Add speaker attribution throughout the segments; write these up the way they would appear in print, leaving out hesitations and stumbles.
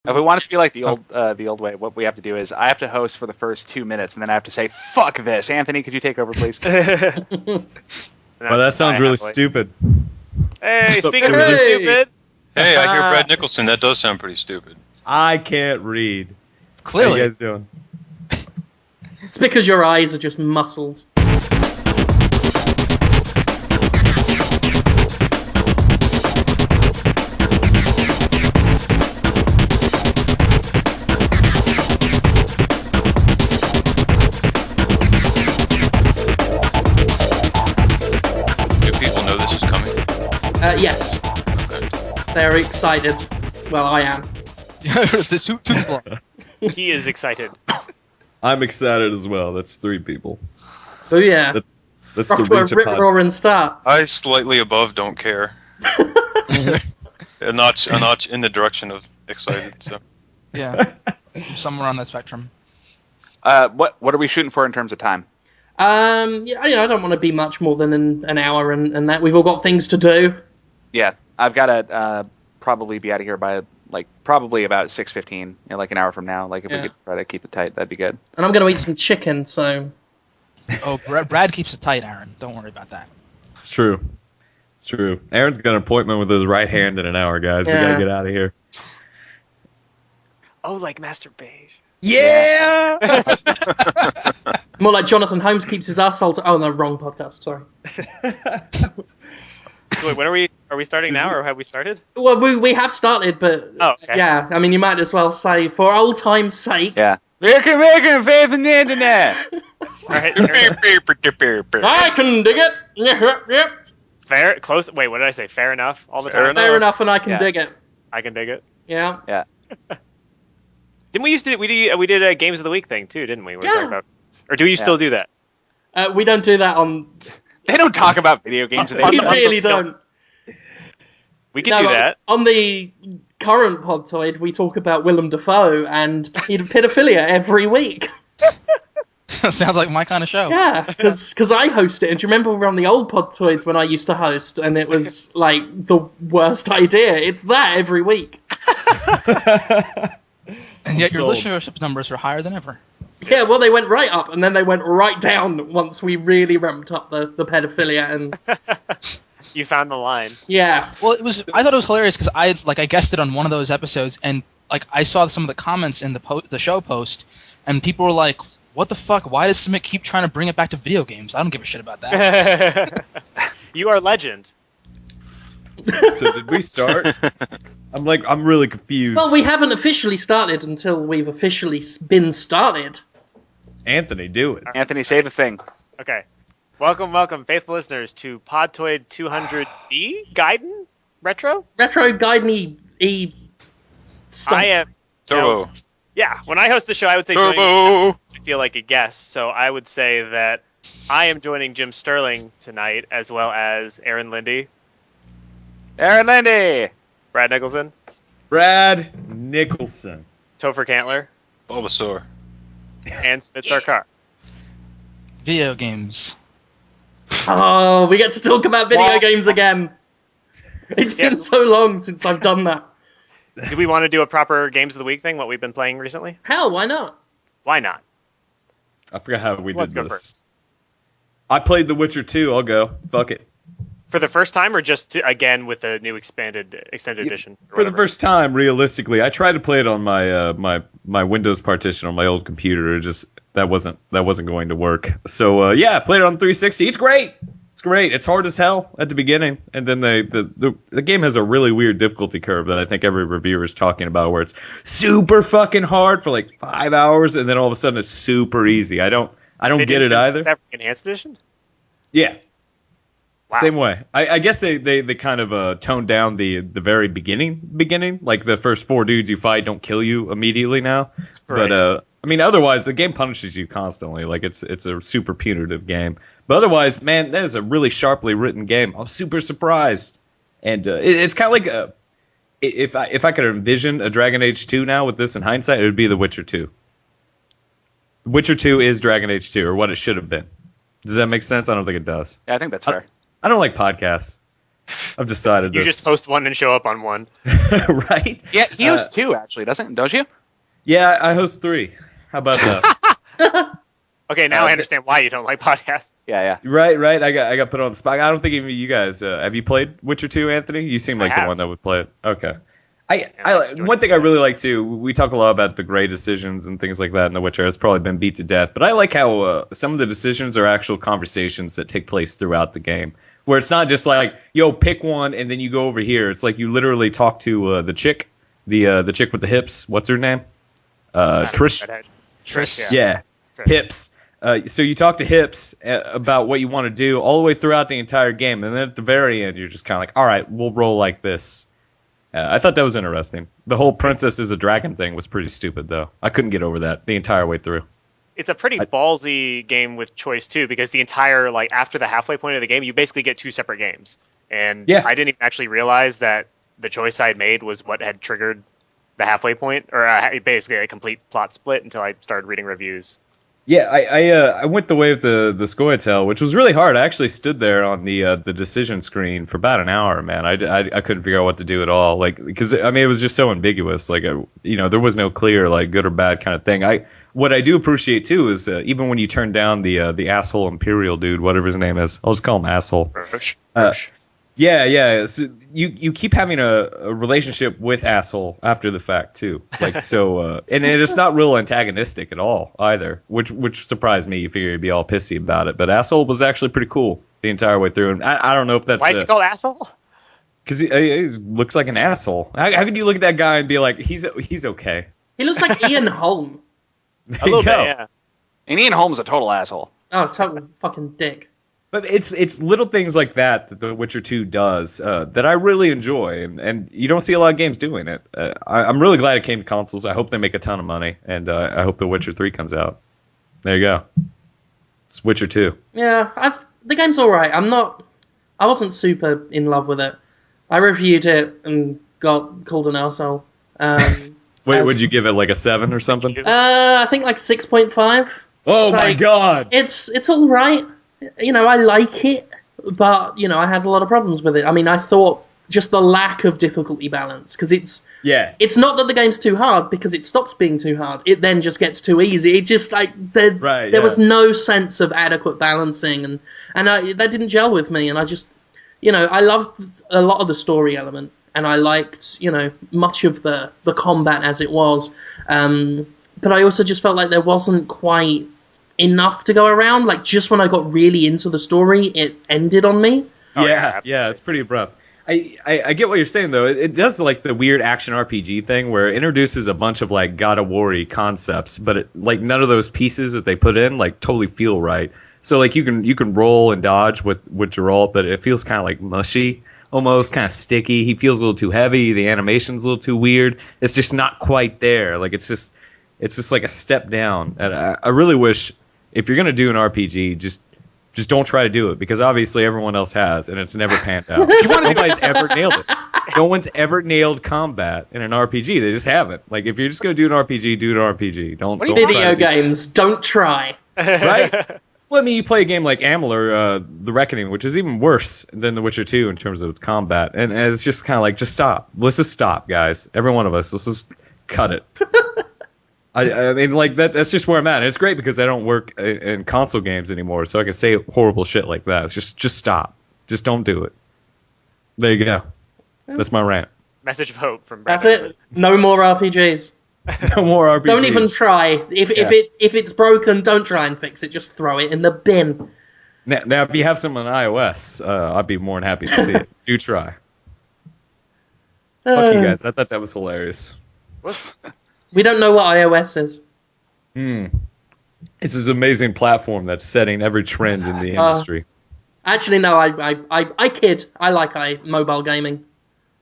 Speaker 1: If we want it to be like the old way, what we have to do is I have to host for the first 2 minutes, and then I have to say, "Fuck this." Anthony, could you take over, please?
Speaker 2: Well, that sounds really stupid.
Speaker 3: Hey, speaking of stupid.
Speaker 4: Hey, I hear Brad Nicholson. That does sound pretty stupid.
Speaker 2: I can't read.
Speaker 5: Clearly.
Speaker 2: How you guys doing?
Speaker 6: It's because your eyes are just muscles. Yes. Okay. They're excited. Well, I am.
Speaker 3: He is excited.
Speaker 2: I'm excited as well. That's 3 people.
Speaker 6: Oh, yeah.
Speaker 2: That's
Speaker 6: the rip-roaring start.
Speaker 4: I slightly above don't care. a notch in the direction of excited. So.
Speaker 5: Yeah. Somewhere on that spectrum.
Speaker 1: What are we shooting for in terms of time?
Speaker 6: Yeah, I don't want to be much more than an hour, and that we've all got things to do.
Speaker 1: Yeah, I've got to probably be out of here by probably about 6:15, like an hour from now. Like if we could try to keep it tight, that'd be good.
Speaker 6: And I'm going to eat some chicken, so.
Speaker 5: Oh, Brad keeps it tight, Aaron. Don't worry about that.
Speaker 2: It's true. It's true. Aaron's got an appointment with his right hand in an hour, guys. We gotta get out of here.
Speaker 3: Oh, like masturbation.
Speaker 2: Yeah!
Speaker 6: More like Jonathan Holmes keeps his arsehole to... Oh, no, wrong podcast, sorry.
Speaker 3: Wait, when are we starting now, or have we started?
Speaker 6: Well, we have started, but...
Speaker 3: Oh, okay.
Speaker 6: Yeah, I mean, you might as well say, for old time's sake...
Speaker 1: Yeah. Faith in the internet!
Speaker 3: Right.
Speaker 6: I can dig it! Yep.
Speaker 3: Fair, close... Wait, what did I say? Fair enough all the time?
Speaker 6: Fair enough, and I can dig it.
Speaker 3: I can dig it?
Speaker 6: Yeah.
Speaker 1: Yeah.
Speaker 3: Didn't we used to... We did a Games of the Week thing, too, didn't we? Or do you still do that?
Speaker 6: We don't do that on...
Speaker 1: They don't talk about video games.
Speaker 6: We really don't.
Speaker 3: We can do that.
Speaker 6: On the current Podtoid, we talk about Willem Dafoe and pedophilia every week.
Speaker 5: Sounds like my kind of show.
Speaker 6: Yeah, because I host it. And do you remember we were on the old Podtoids when I used to host, and it was like the worst idea? It's that every week.
Speaker 5: And yet your listenership numbers are higher than ever.
Speaker 6: Yeah, well, they went right up, and then they went right down once we really ramped up the pedophilia. And
Speaker 3: you found the line.
Speaker 6: Yeah.
Speaker 5: Well, I thought it was hilarious because I guested on one of those episodes, and I saw some of the comments in the show post, and people were like, "What the fuck? Why does Samit keep trying to bring it back to video games? I don't give a shit about that."
Speaker 3: You are legend.
Speaker 2: So did we start? I'm really confused.
Speaker 6: Well, we haven't officially started until we've officially been started.
Speaker 2: Anthony, do it.
Speaker 1: Anthony, say the thing.
Speaker 3: Okay. Welcome, faithful listeners, to Podtoid 200B Gaiden Retro?
Speaker 6: Retro Gaiden E stuff.
Speaker 3: I am...
Speaker 4: Turbo.
Speaker 3: Yeah, when I host the show, I would say
Speaker 4: Turbo.
Speaker 3: I feel like a guest, so I would say that I am joining Jim Sterling tonight, as well as Aaron Linde.
Speaker 1: Aaron Linde!
Speaker 3: Brad Nicholson.
Speaker 2: Brad Nicholson.
Speaker 3: Topher Cantler.
Speaker 4: Bulbasaur.
Speaker 3: And Smith Sarkar.
Speaker 5: Video games.
Speaker 6: Oh, we get to talk about video games again. It's been so long since I've done that.
Speaker 3: Do we want to do a proper Games of the Week thing, what we've been playing recently?
Speaker 6: Hell, why not?
Speaker 3: Why not?
Speaker 2: I forgot how we did this.
Speaker 3: Let's go first.
Speaker 2: I played The Witcher 2. I'll go. Fuck it.
Speaker 3: For the first time, or just again with a new extended edition?
Speaker 2: For the first time, realistically, I tried to play it on my my Windows partition on my old computer. That wasn't going to work. So I played it on 360. It's great. It's great. It's hard as hell at the beginning, and then the game has a really weird difficulty curve that I think every reviewer is talking about, where it's super fucking hard for like 5 hours, and then all of a sudden it's super easy. I don't get it either.
Speaker 3: Is that enhanced edition?
Speaker 2: Yeah.
Speaker 3: Wow.
Speaker 2: Same way. I guess they kind of toned down the very beginning. Like the first 4 dudes you fight don't kill you immediately now. Right. But I mean, otherwise the game punishes you constantly. Like it's a super punitive game. But otherwise, man, that is a really sharply written game. I'm super surprised. And it's kind of like if I could envision a Dragon Age 2 now with this in hindsight, it would be The Witcher 2. The Witcher 2 is Dragon Age 2, or what it should have been. Does that make sense? I don't think it does.
Speaker 1: Yeah, I think that's fair.
Speaker 2: I don't like podcasts. I've decided
Speaker 3: You
Speaker 2: this.
Speaker 3: just host one and show up on one.
Speaker 2: Right?
Speaker 1: Yeah, he hosts 2 actually, don't you?
Speaker 2: Yeah, I host 3. How about that?
Speaker 3: Okay, now I understand why you don't like podcasts.
Speaker 1: Yeah.
Speaker 2: Right. I got put on the spot. I don't think even you guys have you played Witcher 2, Anthony? You seem like the one that would play it. Okay. One thing I really like too. We talk a lot about the gray decisions and things like that in The Witcher. It's probably been beat to death, but I like how some of the decisions are actual conversations that take place throughout the game, where it's not just like, yo, pick one and then you go over here. It's like you literally talk to the chick, the chick with the hips. What's her name? Trish.
Speaker 5: Trish.
Speaker 2: Yeah. Hips. So you talk to Hips about what you want to do all the way throughout the entire game, and then at the very end, you're just kind of like, all right, we'll roll like this. I thought that was interesting. The whole princess is a dragon thing was pretty stupid, though. I couldn't get over that the entire way through.
Speaker 3: It's a pretty ballsy game with choice, too, because the entire, like, after the halfway point of the game, you basically get 2 separate games. And I didn't even actually realize that the choice I made was what had triggered the halfway point, or basically a complete plot split until I started reading reviews.
Speaker 2: Yeah, I went the way of the Scoia'tael, which was really hard. I actually stood there on the decision screen for about an hour, man. I couldn't figure out what to do at all, like, because I mean it was just so ambiguous. Like, there was no clear like good or bad kind of thing. What I do appreciate too is even when you turn down the asshole Imperial dude, whatever his name is, I'll just call him asshole.
Speaker 3: Burch.
Speaker 2: Yeah. So you keep having a relationship with asshole after the fact too, like so, and it's not real antagonistic at all either, which surprised me. You figure he'd be all pissy about it, but asshole was actually pretty cool the entire way through. And I don't know if that's
Speaker 3: why is he called asshole?
Speaker 2: Because he looks like an asshole. How could you look at that guy and be like, he's okay?
Speaker 6: He looks like Ian Holm.
Speaker 3: A little bit, yeah.
Speaker 1: And Ian Holm's a total asshole.
Speaker 6: Oh, total fucking dick.
Speaker 2: But it's little things like that The Witcher 2 does that I really enjoy, and you don't see a lot of games doing it. I'm really glad it came to consoles. I hope they make a ton of money, and I hope The Witcher 3 comes out. There you go. It's Witcher 2.
Speaker 6: Yeah, the game's alright. I wasn't super in love with it. I reviewed it and got called an arsehole.
Speaker 2: Wait, would you give it like a 7 or something?
Speaker 6: I think like 6.5.
Speaker 2: Oh my god!
Speaker 6: It's alright. I like it, but, I had a lot of problems with it. I mean, I thought just the lack of difficulty balance, because it's not that the game's too hard, because it stops being too hard. It then just gets too easy. It just, like, there was no sense of adequate balancing, and that didn't gel with me, and I just, I loved a lot of the story element, and I liked, much of the combat as it was, but I also just felt like there wasn't quite enough to go around. Like, just when I got really into the story, it ended on me.
Speaker 2: Yeah, it's pretty abrupt. I get what you're saying, though. It does, like, the weird action RPG thing where it introduces a bunch of, like, God of War-y concepts, but, like, none of those pieces that they put in, like, totally feel right. So, like, you can roll and dodge with Geralt, but it feels kind of, like, mushy, almost kind of sticky. He feels a little too heavy. The animation's a little too weird. It's just not quite there. Like, it's just like a step down. And I really wish, if you're going to do an RPG, just don't try to do it, because obviously everyone else has, and it's never panned out. Nobody's ever nailed it. No one's ever nailed combat in an RPG. They just haven't. Like, if you're just going to do an RPG, do an RPG. Don't
Speaker 6: video games. Don't try.
Speaker 2: Right? Well, I mean, you play a game like Amalur, The Reckoning, which is even worse than The Witcher 2 in terms of its combat. And it's just kind of like, just stop. Let's just stop, guys. Every one of us. Let's just cut it. I mean, like, that's just where I'm at. And it's great because I don't work in console games anymore, so I can say horrible shit like that. It's just stop. Just don't do it. There you go. That's my rant.
Speaker 3: Message of hope from
Speaker 6: That's
Speaker 3: Brandon.
Speaker 6: it. No more RPGs.
Speaker 2: No more RPGs.
Speaker 6: Don't even try. If it's broken, don't try and fix it. Just throw it in the bin.
Speaker 2: Now if you have some on iOS, I'd be more than happy to see it. Do try. Fuck you guys. I thought that was hilarious.
Speaker 6: We don't know what iOS is.
Speaker 2: It's this amazing platform that's setting every trend in the industry.
Speaker 6: Actually, no, I kid. I like mobile gaming.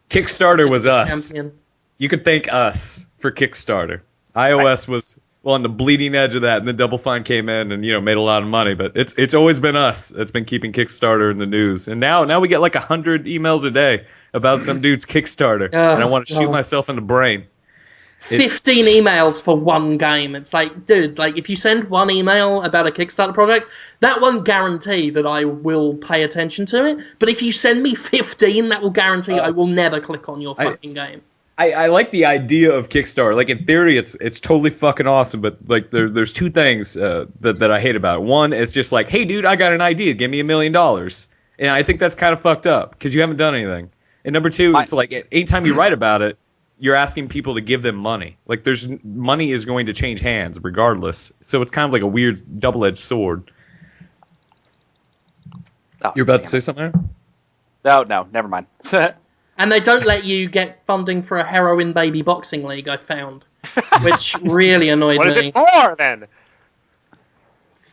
Speaker 2: Kickstarter was us.
Speaker 6: Champion.
Speaker 2: You could thank us for Kickstarter. iOS was on the bleeding edge of that, and then Double Fine came in and made a lot of money. But it's always been us that's been keeping Kickstarter in the news. And now we get like 100 emails a day about some dude's Kickstarter, and I want to shoot myself in the brain.
Speaker 6: 15 emails for one game. It's like, dude, like if you send one email about a Kickstarter project, that won't guarantee that I will pay attention to it. But if you send me 15, that will guarantee I will never click on your fucking game.
Speaker 2: I like the idea of Kickstarter. Like in theory, it's totally fucking awesome. But like there's two things that I hate about it. One, it's just like, hey, dude, I got an idea. Give me $1 million. And I think that's kind of fucked up because you haven't done anything. And number two, it's like anytime you write about it, you're asking people to give them money. Like money is going to change hands regardless. So it's kind of like a weird double-edged sword.
Speaker 1: Oh,
Speaker 2: you're about to say something?
Speaker 1: No, never mind.
Speaker 6: And they don't let you get funding for a heroin baby boxing league, I found. Which really annoyed me.
Speaker 3: What is it for, then?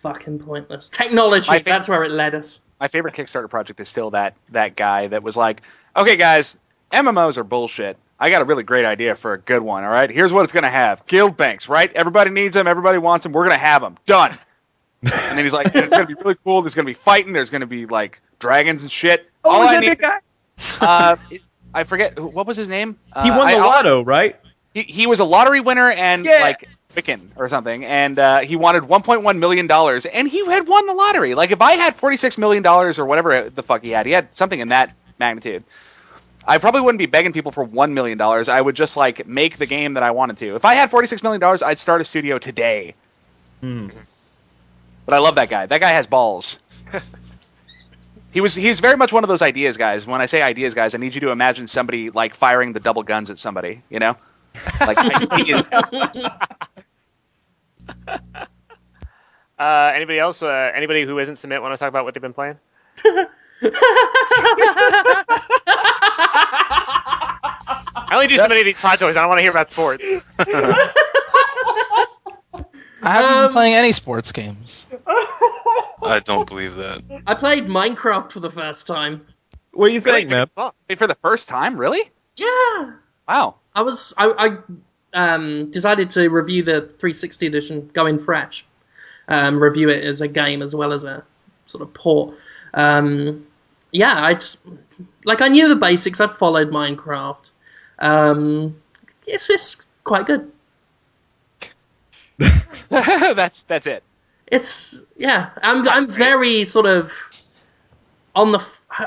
Speaker 6: Fucking pointless. Technology, that's where it led us.
Speaker 1: My favorite Kickstarter project is still that guy that was like, okay, guys, MMOs are bullshit. I got a really great idea for a good one, all right? Here's what it's going to have. Guild banks, right? Everybody needs them. Everybody wants them. We're going to have them. Done. And then he's like, it's going to be really cool. There's going to be fighting. There's going to be, like, dragons and shit.
Speaker 2: Oh, is that that
Speaker 1: guy? I forget. What was his name?
Speaker 2: He won the lotto, right?
Speaker 1: He was a lottery winner and, like, Wiccan or something. And he wanted $1.1 million. And he had won the lottery. Like, if I had $46 million or whatever the fuck he had something in that magnitude. I probably wouldn't be begging people for $1 million. I would just, like, make the game that I wanted to. If I had $46 million, I'd start a studio today. But I love that guy. That guy has balls. He's very much one of those ideas guys. When I say ideas guys, I need you to imagine somebody, like, firing the double guns at somebody, you know? Like,
Speaker 3: anybody else? Anybody who isn't Submit want to talk about what they've been playing? I only do so many of these Podtoids. I don't want to hear about sports.
Speaker 5: I haven't been playing any sports games.
Speaker 4: I don't believe that.
Speaker 6: I played Minecraft for the first time.
Speaker 2: What do you think, man?
Speaker 1: For the first time, really?
Speaker 6: Yeah.
Speaker 1: Wow.
Speaker 6: I decided to review the 360 edition, go in fresh. Review it as a game as well as a sort of port. I knew the basics. I'd followed Minecraft. It's just quite good.
Speaker 1: That's it. I'm very sort of on the.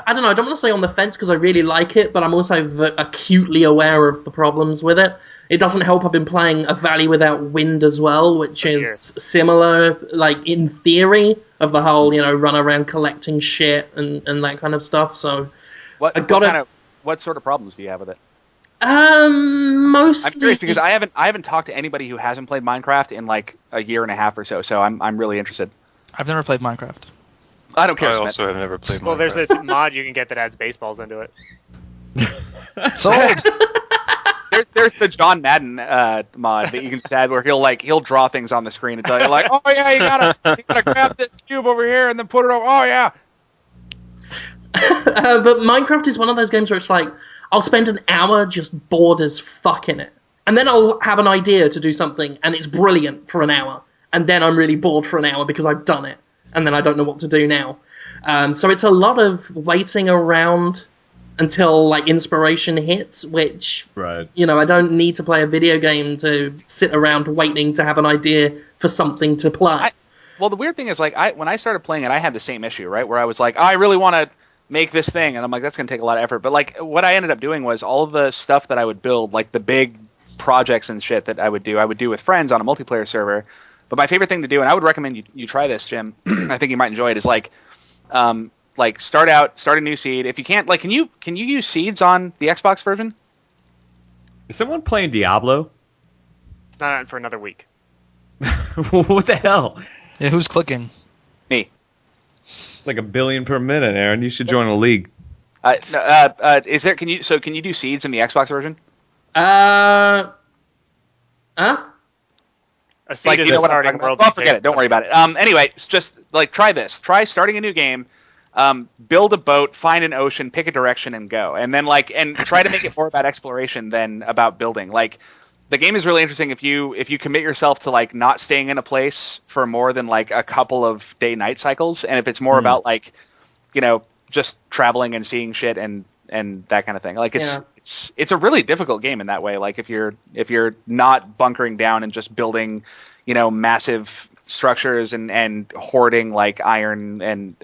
Speaker 1: I don't know. I don't want to say on the fence because I really like it, but I'm also acutely aware of the problems with it. It doesn't help. I've been playing A Valley Without Wind as well, which is similar, like in theory, of the whole run around collecting shit and that kind of stuff. So, what sort of problems do you have with it?
Speaker 6: Mostly.
Speaker 1: I'm curious because I haven't talked to anybody who hasn't played Minecraft in like a year and a half or so. So I'm really interested.
Speaker 5: I've never played Minecraft.
Speaker 1: I don't care.
Speaker 4: I also have never played Minecraft.
Speaker 3: Well, there's a mod you can get that adds baseballs into it.
Speaker 5: Sold.
Speaker 1: There's the John Madden mod that you can add where he'll draw things on the screen and tell you like, oh yeah, you gotta grab this cube over here and then put it over. Oh yeah.
Speaker 6: But Minecraft is one of those games where it's like I'll spend an hour just bored as fuck in it, and then I'll have an idea to do something and it's brilliant for an hour, and then I'm really bored for an hour because I've done it, and then I don't know what to do now. So it's a lot of waiting around until like inspiration hits, which I don't need to play a video game to sit around waiting to have an idea for something to play.
Speaker 1: Well, the weird thing is like when I started playing it, I had the same issue, right? Where I was like, I really want to make this thing, and I'm like, that's going to take a lot of effort. But like what I ended up doing was all of the stuff that I would build, like the big projects and shit that I would do with friends on a multiplayer server. But my favorite thing to do, and I would recommend you try this, Jim. I think you might enjoy it. Is like start a new seed. If you can't, like, can you use seeds on the Xbox version?
Speaker 2: Is someone playing Diablo?
Speaker 3: It's not out for another week.
Speaker 2: What the hell?
Speaker 5: Yeah, who's clicking?
Speaker 1: Me.
Speaker 2: It's like 1 billion per minute, Aaron. You should join a league.
Speaker 1: Is there? Can you do seeds in the Xbox version?
Speaker 3: A seed is a starting world.
Speaker 1: Well, forget it. Don't worry about it. Anyway, it's just like try this. Try starting a new game. Build a boat, find an ocean, pick a direction, and go. And then and try to make it more about exploration than about building. Like the game is really interesting if you commit yourself to like not staying in a place for more than like a couple of day-night cycles, and if it's more about like just traveling and seeing shit and that kind of thing. Like it's a really difficult game in that way. Like if you're not bunkering down and just building, massive structures and hoarding like iron and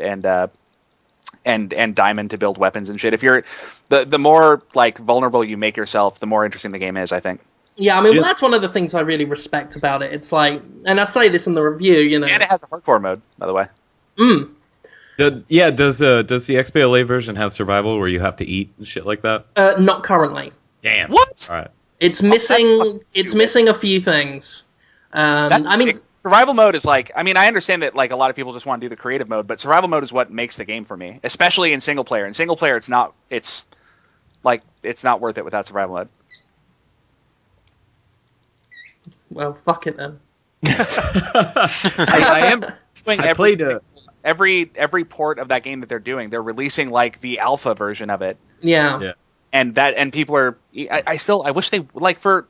Speaker 1: diamond to build weapons and shit. If you're the more like vulnerable you make yourself, the more interesting the game is, I think.
Speaker 6: Yeah, I mean, that's one of the things I really respect about it. It's like, and I say this in the review,
Speaker 1: And it has a hardcore mode, by the way.
Speaker 2: Does the XBLA version have survival where you have to eat and shit like that?
Speaker 6: Not currently.
Speaker 2: Damn.
Speaker 1: What?
Speaker 2: All right.
Speaker 6: It's missing. It's missing a few things. I mean,
Speaker 1: survival mode is like. I mean, I understand that like a lot of people just want to do the creative mode, but survival mode is what makes the game for me, especially in single player. In single player, it's not. It's not worth it without survival mode.
Speaker 6: Well, fuck it then.
Speaker 2: I am. I played
Speaker 1: every port of that game that they're doing. They're releasing like the alpha version of it.
Speaker 6: Yeah.
Speaker 1: And people are. I wish they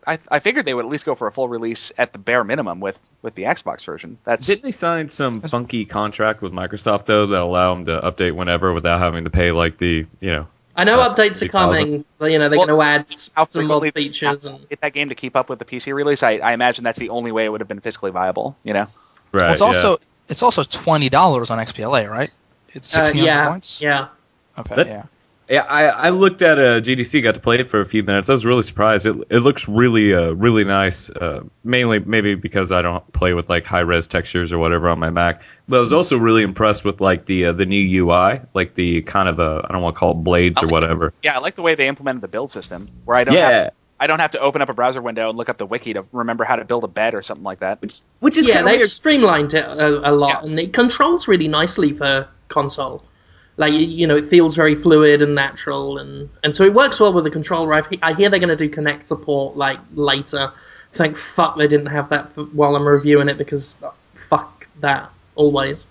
Speaker 1: I figured they would at least go for a full release at the bare minimum with the Xbox version.
Speaker 2: Didn't they sign some funky contract with Microsoft though that allow them to update whenever without having to pay like the
Speaker 6: I know updates are coming. But, they're going to add some mod features and
Speaker 1: get that game to keep up with the PC release. I imagine that's the only way it would have been fiscally viable.
Speaker 2: Right.
Speaker 5: Well, it's also $20 on XBLA, right? It's 1,600 points.
Speaker 6: Yeah.
Speaker 5: Okay.
Speaker 2: Yeah, I looked at GDC, got to play it for a few minutes. I was really surprised. It looks really really nice. Mainly maybe because I don't play with like high res textures or whatever on my Mac. But I was also really impressed with like the new UI, like the kind of I don't want to call it blades or whatever.
Speaker 1: Yeah, I like the way they implemented the build system, where I don't have to open up a browser window and look up the wiki to remember how to build a bed or something like that.
Speaker 2: Which is
Speaker 6: they've streamlined it a lot, and it controls really nicely for console. Like, it feels very fluid and natural, and so it works well with the controller. I hear they're going to do Kinect support, like, later. Thank fuck they didn't have that while I'm reviewing it, because fuck that, always.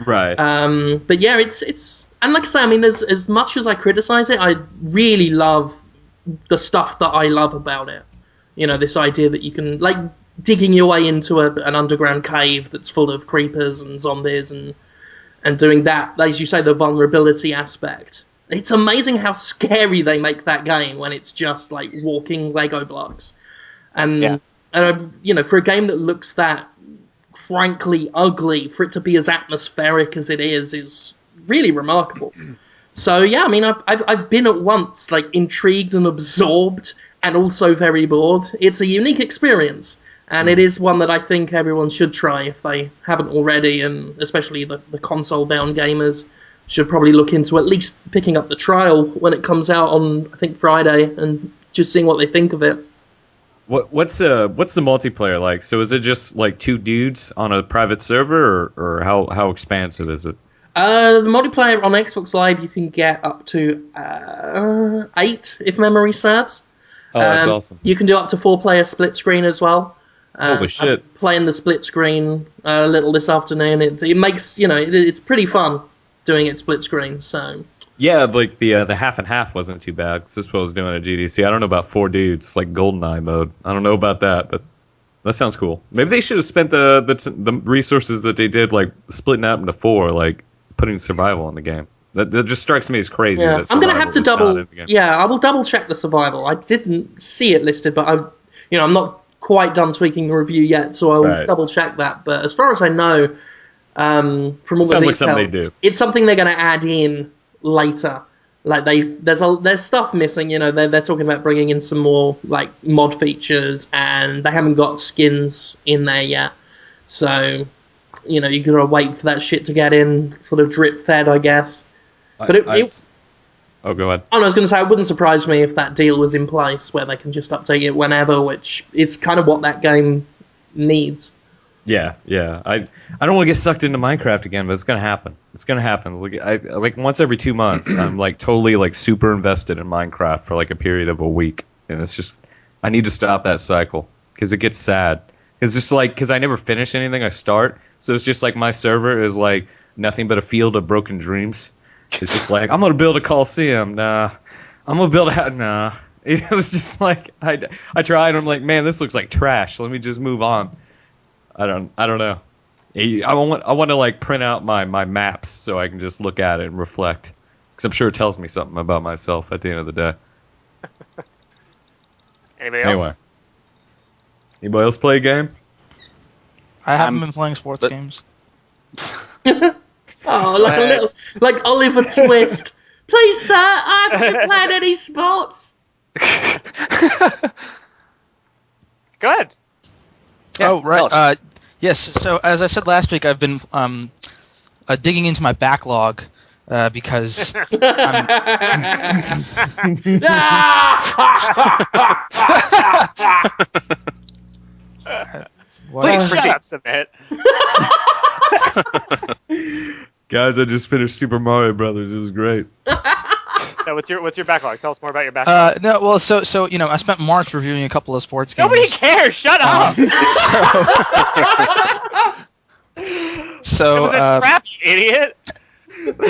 Speaker 2: Right.
Speaker 6: But yeah, it's... And like I say, I mean, as much as I criticize it, I really love the stuff that I love about it. This idea that you can, like, digging your way into an underground cave that's full of creepers and zombies and doing that, as you say, the vulnerability aspect. It's amazing how scary they make that game when it's just like walking Lego blocks. And for a game that looks that frankly ugly, for it to be as atmospheric as it is really remarkable. So yeah, I mean, I've been at once like intrigued and absorbed, and also very bored. It's a unique experience. And it is one that I think everyone should try if they haven't already, and especially the console-bound gamers should probably look into at least picking up the trial when it comes out on, I think, Friday, and just seeing what they think of it.
Speaker 2: What's the multiplayer like? So is it just like two dudes on a private server, or how expansive is it?
Speaker 6: The multiplayer on Xbox Live, you can get up to 8, if memory serves.
Speaker 2: Oh, that's awesome.
Speaker 6: You can do up to 4-player split screen as well.
Speaker 2: Holy shit.
Speaker 6: I'm playing the split screen a little this afternoon. It makes, it's pretty fun doing it split screen, so...
Speaker 2: Yeah, like the half and half wasn't too bad, because this is what I was doing at GDC. I don't know about 4 dudes, like GoldenEye mode. I don't know about that, but that sounds cool. Maybe they should have spent the resources that they did, like, splitting out into 4, like, putting survival in the game. That just strikes me as crazy.
Speaker 6: Yeah,
Speaker 2: that
Speaker 6: I'm going to have to double...
Speaker 2: Yeah,
Speaker 6: I will double-check the survival. I didn't see it listed, but I'm not quite done tweaking the review yet, so I'll double check that. But as far as I know, from all the details,
Speaker 2: something they do.
Speaker 6: It's something they're going to add in later. Like there's stuff missing. They're talking about bringing in some more like mod features, and they haven't got skins in there yet. So you gotta wait for that shit to get in, sort of drip fed, I guess. But
Speaker 2: Oh, go ahead.
Speaker 6: I was going to say, it wouldn't surprise me if that deal was in place where they can just update it whenever, which is kind of what that game needs.
Speaker 2: Yeah. I don't want to get sucked into Minecraft again, but it's going to happen. It's going to happen. Like once every 2 months, I'm like totally like super invested in Minecraft for like a period of a week, and it's just I need to stop that cycle because it gets sad. It's just like because I never finish anything I start, so it's just like my server is like nothing but a field of broken dreams. It's just like, I'm going to build a Coliseum. Nah. I'm going to build a... Nah. It was just like, I tried. I'm like, man, this looks like trash. Let me just move on. I don't know. I want to like print out my maps so I can just look at it and reflect. Because I'm sure it tells me something about myself at the end of the day.
Speaker 3: Anybody else?
Speaker 2: Anybody else play a game?
Speaker 5: I haven't been playing sports games.
Speaker 6: Oh, like a little, like Oliver Twist. Please, sir, I haven't played any sports.
Speaker 3: Go ahead.
Speaker 1: Yeah,
Speaker 5: oh, right. Yes. So as I said last week, I've been digging into my backlog because
Speaker 3: Please shut up, Submit.
Speaker 2: Guys, I just finished Super Mario Brothers. It was great.
Speaker 3: No, what's your backlog? Tell us more about your backlog.
Speaker 5: No, well, so you know, I spent March reviewing a couple of sports games.
Speaker 3: Nobody cares. Shut up.
Speaker 5: So
Speaker 3: it was a trap, you idiot.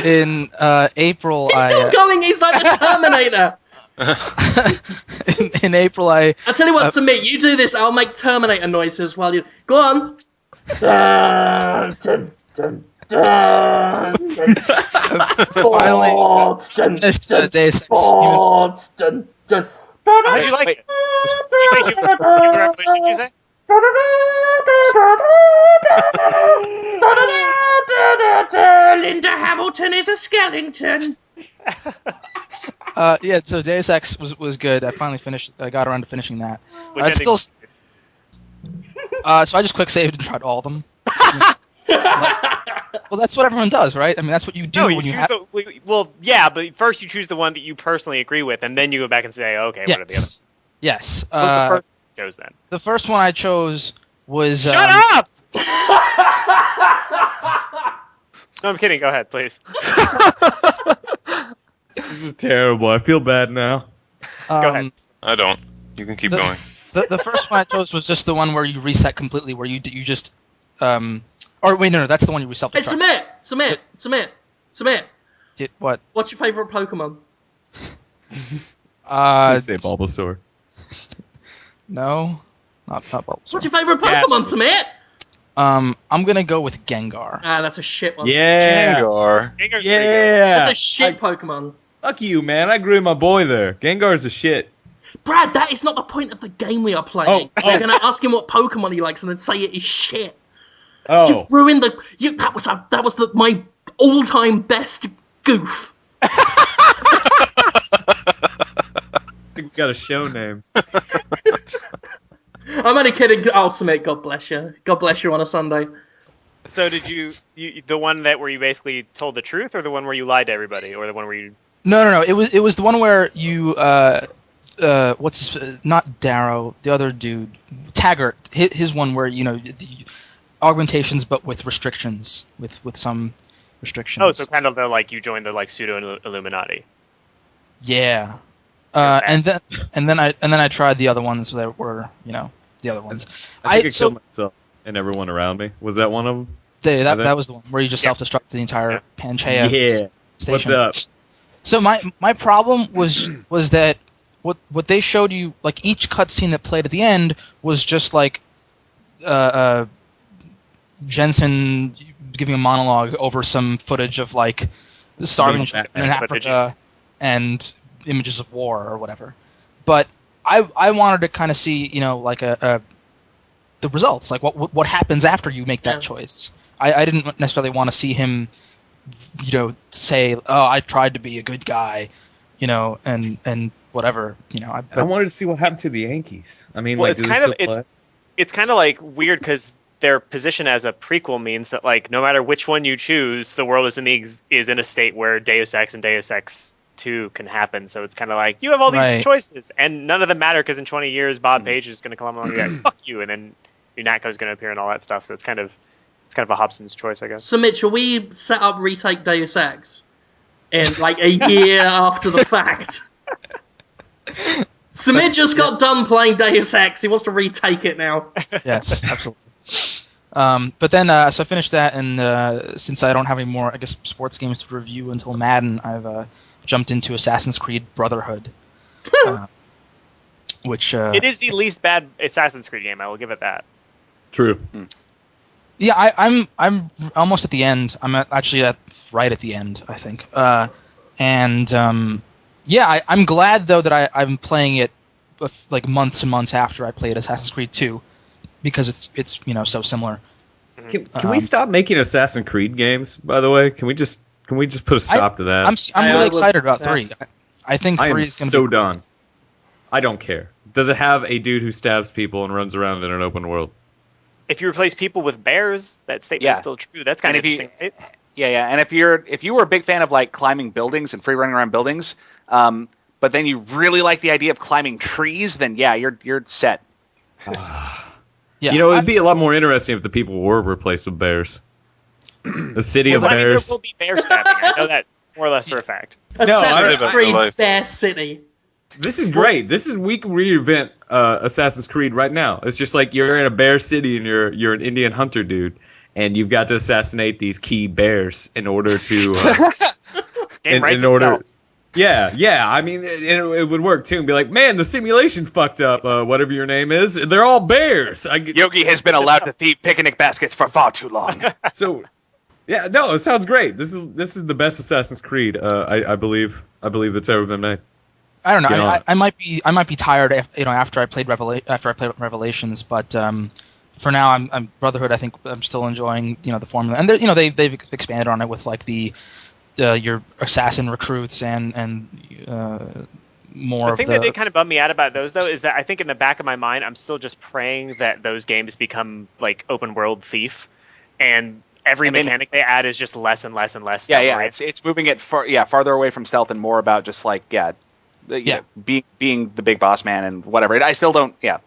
Speaker 5: In April,
Speaker 6: He's still going. He's like the Terminator.
Speaker 5: in April, I
Speaker 6: tell you what, Submit. You do this. I'll make Terminator noises while you go on.
Speaker 5: Finally, Deus Ex Human.
Speaker 3: How'd you like it? Congratulations, did you say?
Speaker 6: Linda Hamilton is a Skellington.
Speaker 5: Yeah, so Deus Ex was good. I finally finished. I got around to finishing that. It's still. So I just quick saved and tried all of them. Well, that's what everyone does, right? I mean, that's what you do
Speaker 3: no,
Speaker 5: when you have.
Speaker 3: Well, yeah, but first you choose the one that you personally agree with, and then you go back and say, okay, what are the others?
Speaker 5: Yes.
Speaker 3: What was the first you chose then?
Speaker 5: The first one I chose was.
Speaker 3: Shut up! No, I'm kidding. Go ahead, please.
Speaker 2: This is terrible. I feel bad now.
Speaker 3: Go ahead.
Speaker 4: I don't. You can keep going.
Speaker 5: The first one I chose was just the one where you reset completely, where you just. Or wait, no, that's the one you self-destruct.
Speaker 6: Hey, Submit.
Speaker 5: What?
Speaker 6: What's your favorite Pokemon?
Speaker 2: Please say Bulbasaur.
Speaker 5: No, not Bulbasaur.
Speaker 6: What's your favorite Pokemon, Submit?
Speaker 5: I'm gonna go with Gengar.
Speaker 6: Ah, that's a shit one.
Speaker 2: Yeah.
Speaker 4: Gengar.
Speaker 2: Yeah.
Speaker 6: That's a shit Pokemon.
Speaker 2: Fuck you, man. I agree with my boy there. Gengar's a shit.
Speaker 6: Brad, that is not the point of the game we are playing. We're gonna ask him what Pokemon he likes and then say it is shit.
Speaker 2: Oh.
Speaker 6: You've ruined the. That was my all-time best goof.
Speaker 2: We got a show name.
Speaker 6: I'm only kidding. Oh, Submit, God bless you. God bless you on a Sunday.
Speaker 3: So did you the one that where you basically told the truth, or the one where you lied to everybody, or the one where you?
Speaker 5: No. It was the one where you not Darrow, the other dude, Taggart. His one where the augmentations, but with restrictions, with some restrictions.
Speaker 3: Oh, so kind of you joined the pseudo Illuminati.
Speaker 5: Yeah. And then I tried the other ones that were the other ones.
Speaker 2: I think I killed myself and everyone around me. Was that one of them?
Speaker 5: That was the one where you just self-destruct the entire Panchaea station.
Speaker 2: What's up?
Speaker 5: So my problem was that what they showed you, like each cutscene that played at the end was just like Jensen giving a monologue over some footage of like the starving children in Africa and images of war or whatever. But I wanted to kind of see the results, like what happens after you make that choice. I didn't necessarily want to see him say, oh, I tried to be a good guy, and whatever,
Speaker 2: I wanted to see what happened to the Yankees. I mean,
Speaker 3: well, it's kind of like weird because their position as a prequel means that no matter which one you choose, the world is in a state where Deus Ex and Deus Ex 2 can happen. So it's kind of like you have all these choices, and none of them matter because in 20 years Bob Page is going to come along and be like, "Fuck you," and then Unatco is going to appear and all that stuff. So it's kind of a Hobson's choice, I guess.
Speaker 6: So Mitch, shall we set up retake Deus Ex in a year after the fact? Submit just got done playing Deus Ex. He wants to retake it now.
Speaker 5: Yes, absolutely. But then, so I finished that, and since I don't have any more, I guess, sports games to review until Madden, I've jumped into Assassin's Creed Brotherhood, which
Speaker 3: it is the least bad Assassin's Creed game. I will give it that.
Speaker 2: True.
Speaker 5: Yeah, I'm almost at the end. I'm actually right at the end, I think. And yeah, I'm glad though that I'm playing it like months and months after I played Assassin's Creed 2 because it's so similar.
Speaker 2: Can we stop making Assassin's Creed games? By the way, can we just put a stop to that?
Speaker 5: I'm really excited about 3. I think 3 is going to be
Speaker 2: so done. I don't care. Does it have a dude who stabs people and runs around in an open world?
Speaker 3: If you replace people with bears, that statement is still true. That's kind of interesting, right?
Speaker 1: Yeah. And if you were a big fan of like climbing buildings and free running around buildings, but then you really like the idea of climbing trees, then yeah, you're set.
Speaker 5: Yeah,
Speaker 2: it'd be a lot more interesting if the people were replaced with bears. The city of bears.
Speaker 3: There will be bear stabbing. I know that more or less for a fact.
Speaker 6: Assassin's Creed Bear City.
Speaker 2: This is great. We can reinvent Assassin's Creed right now. It's just like you're in a bear city and you're an Indian hunter dude, and you've got to assassinate these key bears in order to. in order. Yeah. I mean, it would work too, and be like, man, the simulation fucked up. Whatever your name is, they're all bears.
Speaker 1: Yogi has been allowed to thieve picnic baskets for far too long.
Speaker 2: So, yeah, no, it sounds great. This is the best Assassin's Creed. I believe that's ever been made.
Speaker 5: I don't know. I might be tired. After I played Revelations, but for now, I'm Brotherhood. I think I'm still enjoying the formula, and they've expanded on it with like your assassin recruits and more of the
Speaker 3: thing that did kind of bum me out about those though is that I think in the back of my mind I'm still just praying that those games become like open world Thief, and every mechanic they add is just less and less and less.
Speaker 1: Yeah. It's moving it farther away from stealth and more about just like being the big boss man and whatever. I still don't. Yeah.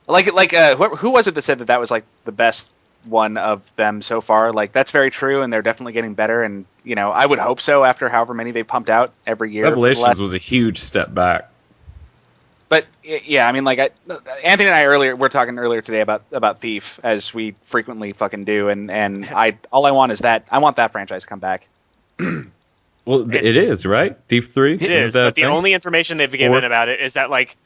Speaker 1: Who was it that said that was like the best one of them so far? Like that's very true, and they're definitely getting better. And I would hope so after however many they pumped out every year.
Speaker 2: Revelations was a huge step back.
Speaker 1: But yeah, I mean, like Anthony and I we're talking earlier today about Thief, as we frequently fucking do, and all I want is that I want that franchise to come back.
Speaker 2: Well, it is, right? Thief 3?
Speaker 3: It is, but the only information they've given about it is that like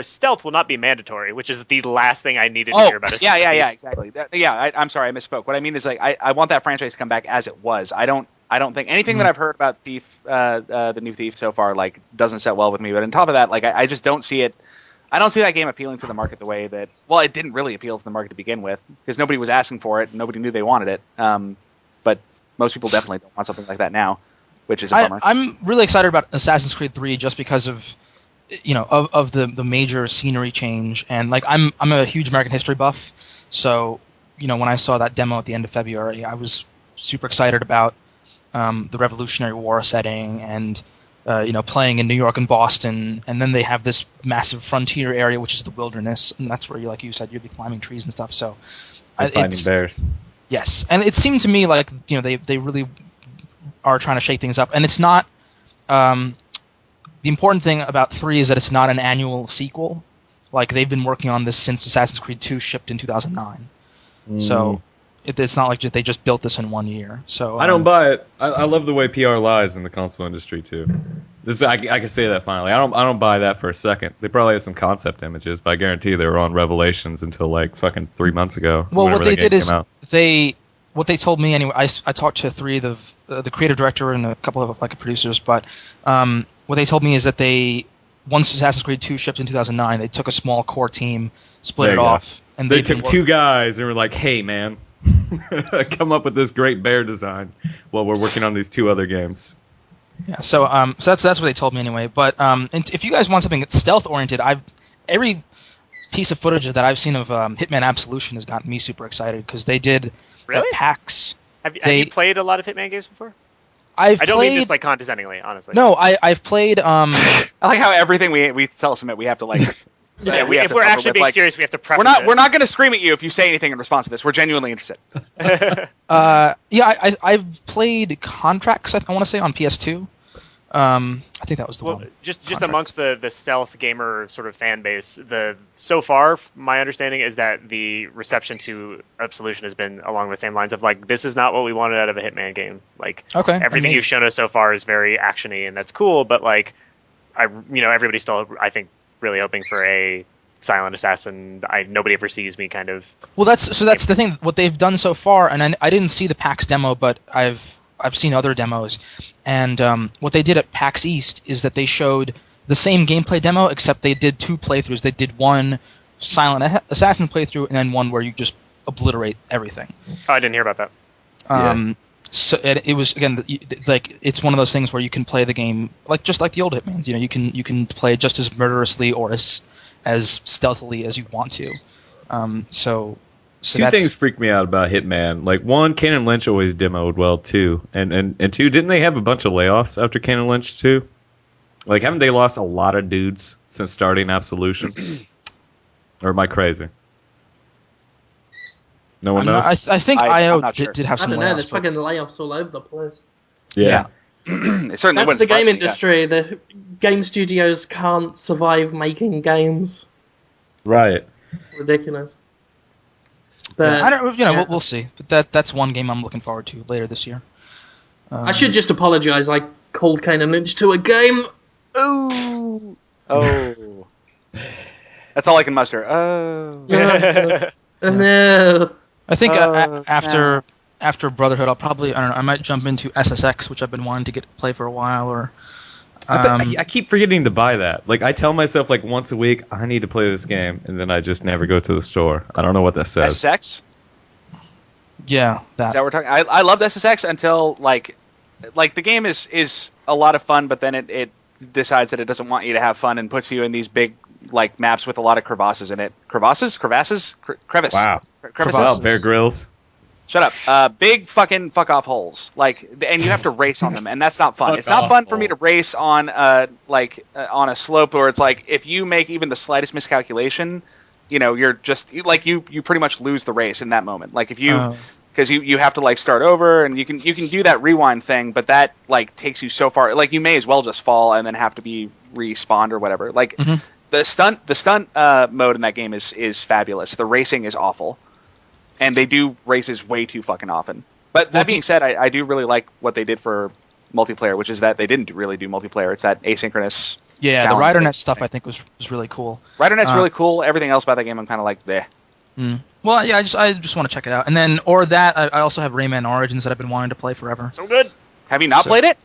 Speaker 3: stealth will not be mandatory, which is the last thing I needed to hear about it.
Speaker 1: Yeah, exactly. I'm sorry, I misspoke. What I mean is like I want that franchise to come back as it was. I don't think anything that I've heard about Thief, the new Thief so far, like doesn't set well with me. But on top of that, like I just don't see it. I don't see that game appealing to the market the way that. Well, it didn't really appeal to the market to begin with because nobody was asking for it. And nobody knew they wanted it. But most people definitely don't want something like that now, which is a bummer.
Speaker 5: I'm really excited about Assassin's Creed 3 just because of of the major scenery change, and like I'm a huge American history buff, so when I saw that demo at the end of February, I was super excited about the Revolutionary War setting and playing in New York and Boston, and then they have this massive frontier area which is the wilderness, and that's where like you said, you'd be climbing trees and stuff. So
Speaker 2: finding bears.
Speaker 5: Yes, and it seemed to me like they really are trying to shake things up, and it's not. The important thing about 3 is that it's not an annual sequel. Like they've been working on this since Assassin's Creed 2 shipped in 2009. So it's not like they just built this in 1 year. So
Speaker 2: I don't buy it. I love the way PR lies in the console industry too. I can say that finally. I don't buy that for a second. They probably had some concept images, but I guarantee they were on Revelations until like fucking 3 months ago.
Speaker 5: Well, what they did is what they told me anyway. I talked to 3 of the creative director and a couple of like producers, but what they told me is that once Assassin's Creed 2 shipped in 2009, they took a small core team, split it off, and
Speaker 2: they took 2 guys and were like, "Hey, man, come up with this great bear design while we're working on these 2 other games."
Speaker 5: Yeah, so that's what they told me anyway. But and if you guys want something that's stealth oriented, every piece of footage that I've seen of Hitman Absolution has gotten me super excited because they did PAX.
Speaker 3: Have you played a lot of Hitman games before?
Speaker 5: I
Speaker 3: don't mean this like condescendingly, honestly.
Speaker 5: No, I've played.
Speaker 1: I like how everything we tell Samit we have to like.
Speaker 3: If we're actually being serious, we have to preface
Speaker 1: We're not going to scream at you if you say anything in response to this. We're genuinely interested.
Speaker 5: I've played Contracts. I want to say on PS2. I think that was the one.
Speaker 3: Just amongst the stealth gamer sort of fan base, so far my understanding is that the reception to Absolution has been along the same lines of like, this is not what we wanted out of a Hitman game. Like everything you've shown us so far is very actiony and that's cool, but like everybody's still I think really hoping for a silent assassin. Nobody ever sees me kind of.
Speaker 5: Well, that's the thing. What they've done so far, and I didn't see the PAX demo, but I've I've seen other demos, and what they did at PAX East is that they showed the same gameplay demo, except they did 2 playthroughs. They did one silent assassin playthrough, and then one where you just obliterate everything.
Speaker 3: Oh, I didn't hear about that.
Speaker 5: So it was, again, like, it's one of those things where you can play the game just like the old Hitmans. You can play just as murderously or as stealthily as you want to. So
Speaker 2: two things freak me out about Hitman. Like, one, Ken Lynch always demoed well too, and two, didn't they have a bunch of layoffs after Ken Lynch too? Like, haven't they lost a lot of dudes since starting Absolution? Or am I crazy? No one knows?
Speaker 5: I think IO did have some layoffs.
Speaker 6: I don't know, there's fucking layoffs all over the place.
Speaker 2: Yeah.
Speaker 1: It certainly
Speaker 6: That's the game industry. The game studios can't survive making games.
Speaker 2: Right.
Speaker 6: Ridiculous. But,
Speaker 5: I don't, we'll see. But that's one game I'm looking forward to later this year.
Speaker 6: I should just apologize. I called Kane and Lynch to a game.
Speaker 1: Oh. That's all I can muster. Oh.
Speaker 6: No.
Speaker 5: I think after Brotherhood, I'll probably, I don't know, I might jump into SSX, which I've been wanting to play for a while, or...
Speaker 2: I keep forgetting to buy that. Like, I tell myself, like, once a week, I need to play this game, and then I just never go to the store. I don't know what that says.
Speaker 1: SSX?
Speaker 5: Yeah, that.
Speaker 1: Is that what we're talking? I loved SSX until, like the game is a lot of fun, but then it decides that it doesn't want you to have fun and puts you in these big, like, maps with a lot of crevasses in it. Crevice?
Speaker 2: Wow.
Speaker 1: Crevices?
Speaker 2: Wow, Bear Grylls.
Speaker 1: Shut up. Big fucking fuck-off holes. Like, and you have to race on them, and that's not fun. It's not fun for me to race on, on a slope where it's like, if you make even the slightest miscalculation, you're just, like, you pretty much lose the race in that moment. Like, if you... Because you have to, like, start over, and you can do that rewind thing, but that, like, takes you so far. Like, you may as well just fall and then have to be respawned or whatever. Like, the stunt mode in that game is fabulous. The racing is awful, and they do races way too fucking often. But that being said, I do really like what they did for multiplayer, which is that they didn't really do multiplayer. It's that asynchronous.
Speaker 5: Yeah, the RiderNet stuff I think was really cool.
Speaker 1: RiderNet's really cool. Everything else about that game I'm kind of like, bleh.
Speaker 5: Well, yeah, I just want to check it out. And then, I also have Rayman Origins that I've been wanting to play forever.
Speaker 1: So good. Have you not played it?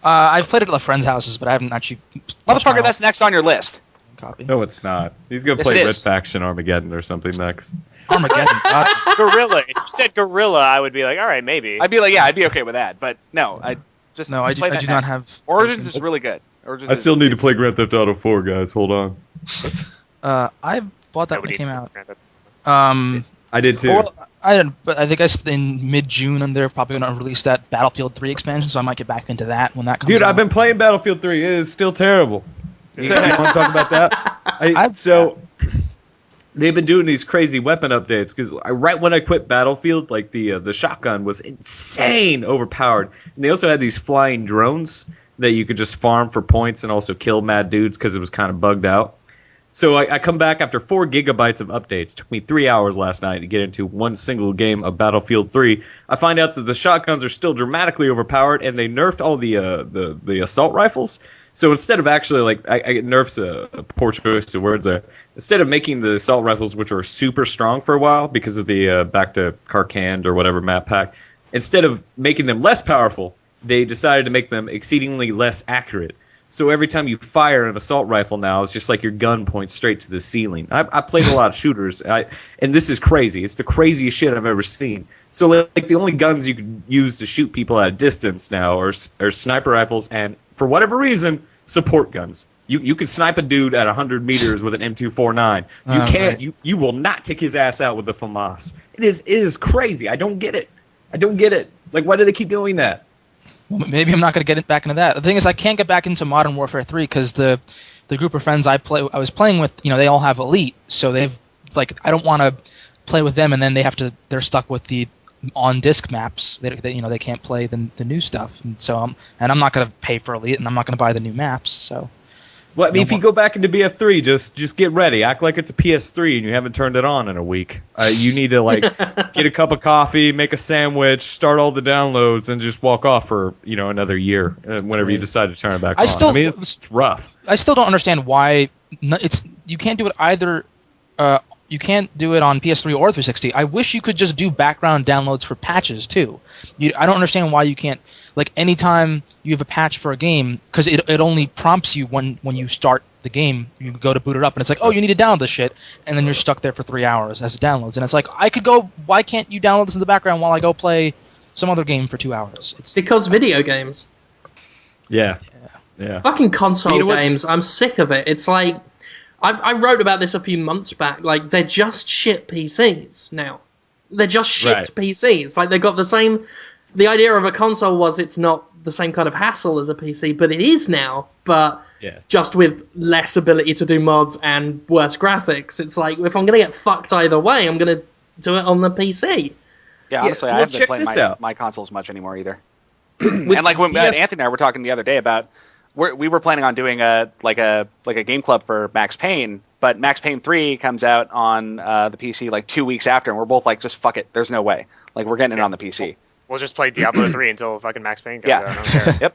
Speaker 5: I've played it at friends' houses, but I haven't actually...
Speaker 1: Motherfucker, that's next on your list.
Speaker 5: Copy.
Speaker 2: No, it's not. He's going to play Red Faction Armageddon or something next.
Speaker 5: Armageddon?
Speaker 3: Gorilla. If you said Gorilla, I would be like, all right, maybe.
Speaker 1: I'd be like, yeah, I'd be okay with that. But no, I do not have... Origins is really good.
Speaker 2: I still need to play Grand Theft Auto 4, guys. Hold on.
Speaker 5: I bought that when it came out.
Speaker 2: I did too.
Speaker 5: Well, but I think in mid-June, and they're probably going to release that Battlefield 3 expansion, so I might get back into that when that comes out.
Speaker 2: Dude, I've been playing Battlefield 3. It is still terrible. You want to talk about that? They've been doing these crazy weapon updates, because right when I quit Battlefield, like, the shotgun was insane overpowered. And they also had these flying drones that you could just farm for points and also kill mad dudes because it was kind of bugged out. So I come back after 4 gigabytes of updates. It took me 3 hours last night to get into one single game of Battlefield 3. I find out that the shotguns are still dramatically overpowered, and they nerfed all the assault rifles. So instead of actually, like, I nerfs a poor choice of words there. Instead of making the assault rifles, which were super strong for a while because of the back to Karkand or whatever map pack, instead of making them less powerful, they decided to make them exceedingly less accurate. So every time you fire an assault rifle now, it's just like your gun points straight to the ceiling. I played a lot of shooters, and this is crazy. It's the craziest shit I've ever seen. So like the only guns you can use to shoot people at a distance now are sniper rifles, and for whatever reason, support guns. You can snipe a dude at 100 meters with an M249. You can't. Right. You will not take his ass out with a FAMAS. It is crazy. I don't get it. Like, why do they keep doing that?
Speaker 5: Well, maybe I'm not going to get back into that. The thing is, I can't get back into Modern Warfare 3 because the group of friends I was playing with, they all have Elite, so they've, like, I don't want to play with them, and then they're stuck with the on-disc maps. They can't play the new stuff, and so I'm not going to pay for Elite, and I'm not going to buy the new maps. So,
Speaker 2: well, I mean, if you go back into BF3, just get ready. Act like it's a PS3 and you haven't turned it on in a week. You need to, like, get a cup of coffee, make a sandwich, start all the downloads, and just walk off for another year whenever you decide to turn it back on. It's rough.
Speaker 5: I still don't understand why you can't do it either you can't do it on PS3 or 360. I wish you could just do background downloads for patches too. I don't understand why you can't. Like anytime you have a patch for a game, because it only prompts you when you start the game. You go to boot it up, and it's like, oh, you need to download this shit, and then you're stuck there for 3 hours as it downloads. And it's like, I could go. Why can't you download this in the background while I go play some other game for 2 hours? It's
Speaker 6: because video games.
Speaker 2: Yeah.
Speaker 6: Fucking console games. I'm sick of it. It's like. I wrote about this a few months back. Like, they're just shit PCs now. They're just shit PCs. Like, they've got the same... The idea of a console was it's not the same kind of hassle as a PC, but it is now. But just with less ability to do mods and worse graphics. It's like, if I'm going to get fucked either way, I'm going to do it on the PC.
Speaker 1: Yeah, honestly, I haven't been playing my consoles much anymore either. And like when Anthony and I were talking the other day about... We were planning on doing a game club for Max Payne, but Max Payne 3 comes out on the PC like 2 weeks after, and we're both like, just fuck it. There's no way. Like, we're getting it on the PC.
Speaker 3: We'll just play Diablo 3 until fucking Max Payne comes out. I don't care.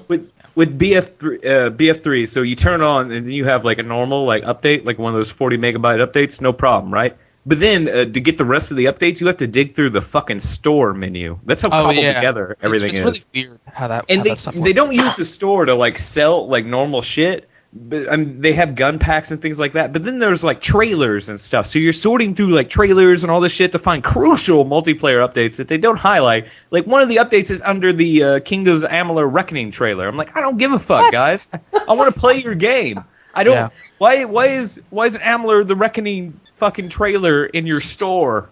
Speaker 1: Yep.
Speaker 2: With BF3, so you turn on and then you have like a normal like update, like one of those 40 megabyte updates, no problem, right? But then to get the rest of the updates, you have to dig through the fucking store menu. That's how cobbled together everything is.
Speaker 5: It's really weird how that.
Speaker 2: And
Speaker 5: how that stuff works.
Speaker 2: They don't use the store to like sell like normal shit. But I mean, they have gun packs and things like that. But then there's like trailers and stuff. So you're sorting through like trailers and all this shit to find crucial multiplayer updates that they don't highlight. Like one of the updates is under the Kingdoms of Amalur Reckoning trailer. I'm like, I don't give a fuck, guys. I want to play your game. I don't. Yeah. Why is Amalur the Reckoning fucking trailer in your store?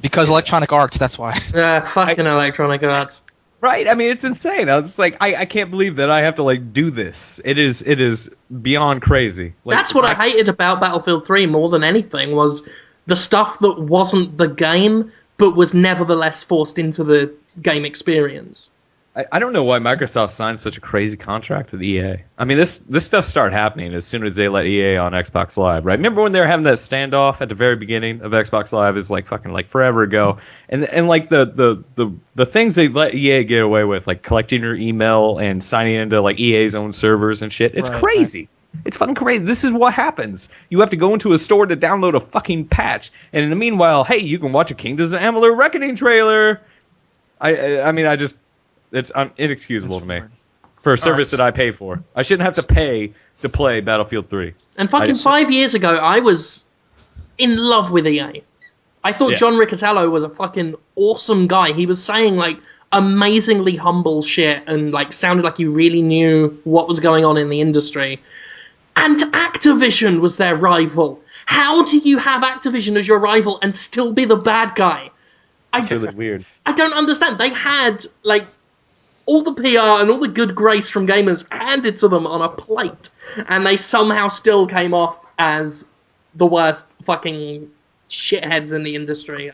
Speaker 5: Because Electronic Arts, that's why.
Speaker 6: Fucking Electronic Arts.
Speaker 2: Right, I mean, it's insane. It's like, I can't believe that I have to, like, do this. It is beyond crazy. Like,
Speaker 6: that's what I hated about Battlefield 3 more than anything, was the stuff that wasn't the game, but was nevertheless forced into the game experience.
Speaker 2: I don't know why Microsoft signed such a crazy contract with EA. I mean, this stuff started happening as soon as they let EA on Xbox Live, right? Remember when they were having that standoff at the very beginning of Xbox Live? Is like fucking like forever ago, and like the things they let EA get away with, like collecting your email and signing into like EA's own servers and shit. It's crazy. Right. It's fucking crazy. This is what happens. You have to go into a store to download a fucking patch, and in the meanwhile, hey, you can watch a Kingdoms of Amalur Reckoning trailer. I mean, it's inexcusable to me for a service that I pay for. I shouldn't have to pay to play Battlefield 3.
Speaker 6: And fucking 5 years ago, I was in love with EA. I thought John Riccitiello was a fucking awesome guy. He was saying, like, amazingly humble shit and, like, sounded like he really knew what was going on in the industry. And Activision was their rival. How do you have Activision as your rival and still be the bad guy?
Speaker 2: It's really weird.
Speaker 6: I don't understand. They had, like, all the PR and all the good grace from gamers handed to them on a plate, and they somehow still came off as the worst fucking shitheads in the industry.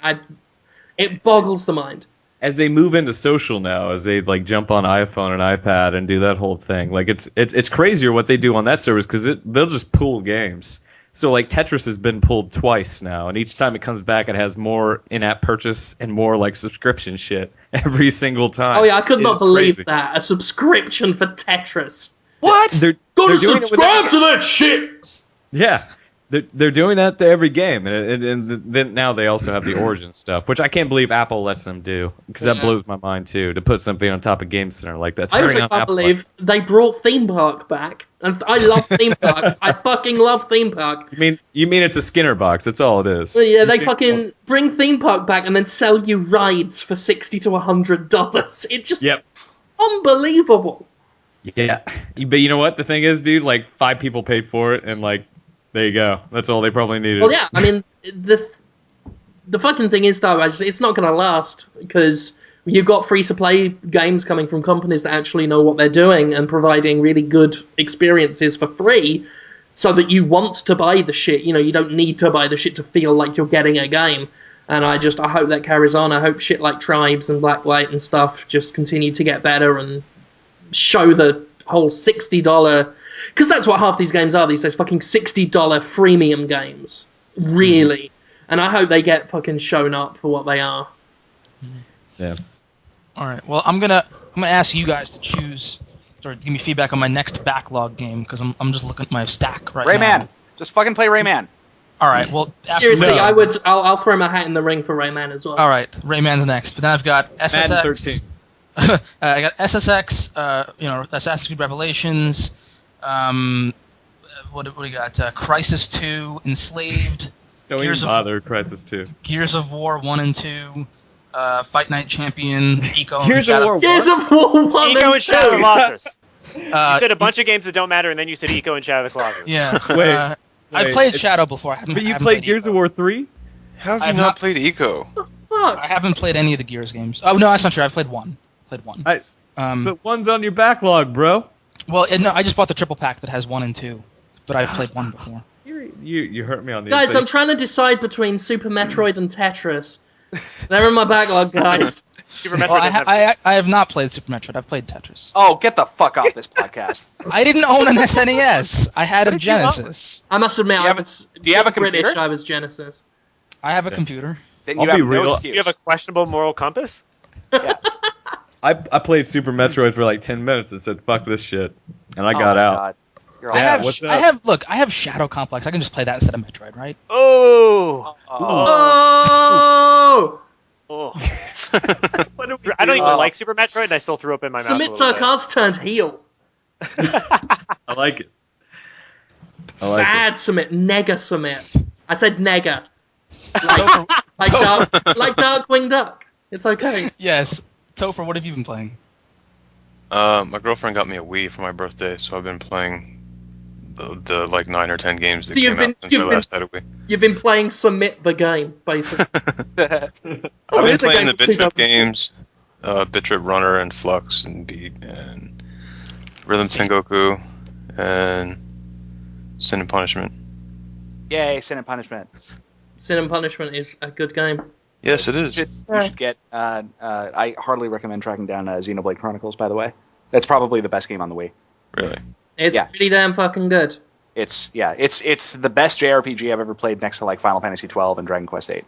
Speaker 6: It boggles the mind.
Speaker 2: As they move into social now, as they like jump on iPhone and iPad and do that whole thing, like it's crazier what they do on that service because they'll just pull games. So like Tetris has been pulled twice now, and each time it comes back, it has more in-app purchase and more like subscription shit every single time.
Speaker 6: Oh yeah, I could not believe that, a subscription for Tetris.
Speaker 2: What? They're
Speaker 6: subscribe to that shit.
Speaker 2: Yeah, they're doing that to every game, and then now they also have the Origin stuff, which I can't believe Apple lets them do, because that blows my mind too, to put something on top of Game Center like that.
Speaker 6: I also can't believe they brought Theme Park back, and I love Theme Park. I fucking love Theme Park.
Speaker 2: You mean it's a Skinner box? That's all it is.
Speaker 6: So yeah, they fucking bring Theme Park back and then sell you rides for $60 to $100. It's just unbelievable.
Speaker 2: Yeah, but you know what? The thing is, dude, like 5 people paid for it, and like. There you go. That's all they probably needed.
Speaker 6: Well, yeah, I mean, the fucking thing is, though, it's not going to last, because you've got free-to-play games coming from companies that actually know what they're doing and providing really good experiences for free so that you want to buy the shit. You know, you don't need to buy the shit to feel like you're getting a game. And I hope that carries on. I hope shit like Tribes and Blacklight and stuff just continue to get better and show the whole $60... Because that's what half these games are these days, fucking $60 freemium games. Really. And I hope they get fucking shown up for what they are.
Speaker 2: Yeah.
Speaker 5: Alright, well, I'm gonna ask you guys to choose, or give me feedback on my next backlog game, because I'm just looking at my stack right now.
Speaker 1: Rayman! Just fucking play Rayman.
Speaker 5: All right. Well,
Speaker 6: seriously, I'll throw my hat in the ring for Rayman as well.
Speaker 5: All right, Rayman's next, but then I've got SSX. I got SSX. Assassin's Creed Revelations. What do we got? Crisis 2, Enslaved.
Speaker 2: Don't even bother. Crisis 2.
Speaker 5: Gears of War 1 and 2. Fight Night Champion. Eco.
Speaker 6: Gears of War 1
Speaker 3: Eco and Shadow of the Colossus. You said a bunch of games that don't matter, and then you said Eco and Shadow of the Colossus.
Speaker 5: Yeah.
Speaker 2: Wait.
Speaker 5: I played Shadow before.
Speaker 2: But you played Gears of War 3?
Speaker 4: How have you not played Eco?
Speaker 6: Fuck.
Speaker 5: I haven't played any of the Gears games. Oh, no, that's not true. I played one.
Speaker 2: But one's on your backlog, bro.
Speaker 5: Well, no, I just bought the triple pack that has 1 and 2, but I've played 1 before.
Speaker 2: You hurt me on the
Speaker 6: Guys, I'm trying to decide between Super Metroid and Tetris. They're in my backlog, guys.
Speaker 3: Super Metroid.
Speaker 5: I have not played Super Metroid. I've played Tetris.
Speaker 1: Oh, get the fuck off this podcast.
Speaker 5: I didn't own an SNES. I had a Genesis.
Speaker 6: I must admit,
Speaker 1: do you have a computer?
Speaker 6: British, I was Genesis.
Speaker 5: I have a computer.
Speaker 1: Then you have no excuse.
Speaker 3: You have a questionable moral compass?
Speaker 1: Yeah.
Speaker 2: I played Super Metroid for like 10 minutes and said, fuck this shit. And I got out.
Speaker 1: God. You're
Speaker 5: I have Shadow Complex. I can just play that instead of Metroid, right?
Speaker 3: Oh! I don't even like Super Metroid, and I still threw up in my mouth.
Speaker 6: Samit Sarkar's turned heel.
Speaker 2: I like it.
Speaker 6: Bad Samit, nega Samit. I said nega. Like Darkwing Duck. It's okay.
Speaker 5: Yes. Topher, what have you been playing?
Speaker 4: My girlfriend got me a Wii for my birthday, so I've been playing the like 9 or 10 games that came out since I last had a Wii.
Speaker 6: You've been playing Submit the game, basically.
Speaker 4: I've been playing the BitTrip games, BitTrip Runner and Flux and Beat and Rhythm Tengoku and Sin and Punishment.
Speaker 1: Yay, Sin and Punishment.
Speaker 6: Sin and Punishment is a good game.
Speaker 4: Yes, it is.
Speaker 1: You should get. I hardly recommend tracking down Xenoblade Chronicles. By the way, that's probably the best game on the Wii.
Speaker 4: Really?
Speaker 6: It's pretty damn fucking good.
Speaker 1: It's the best JRPG I've ever played, next to like Final Fantasy 12 and Dragon Quest 8.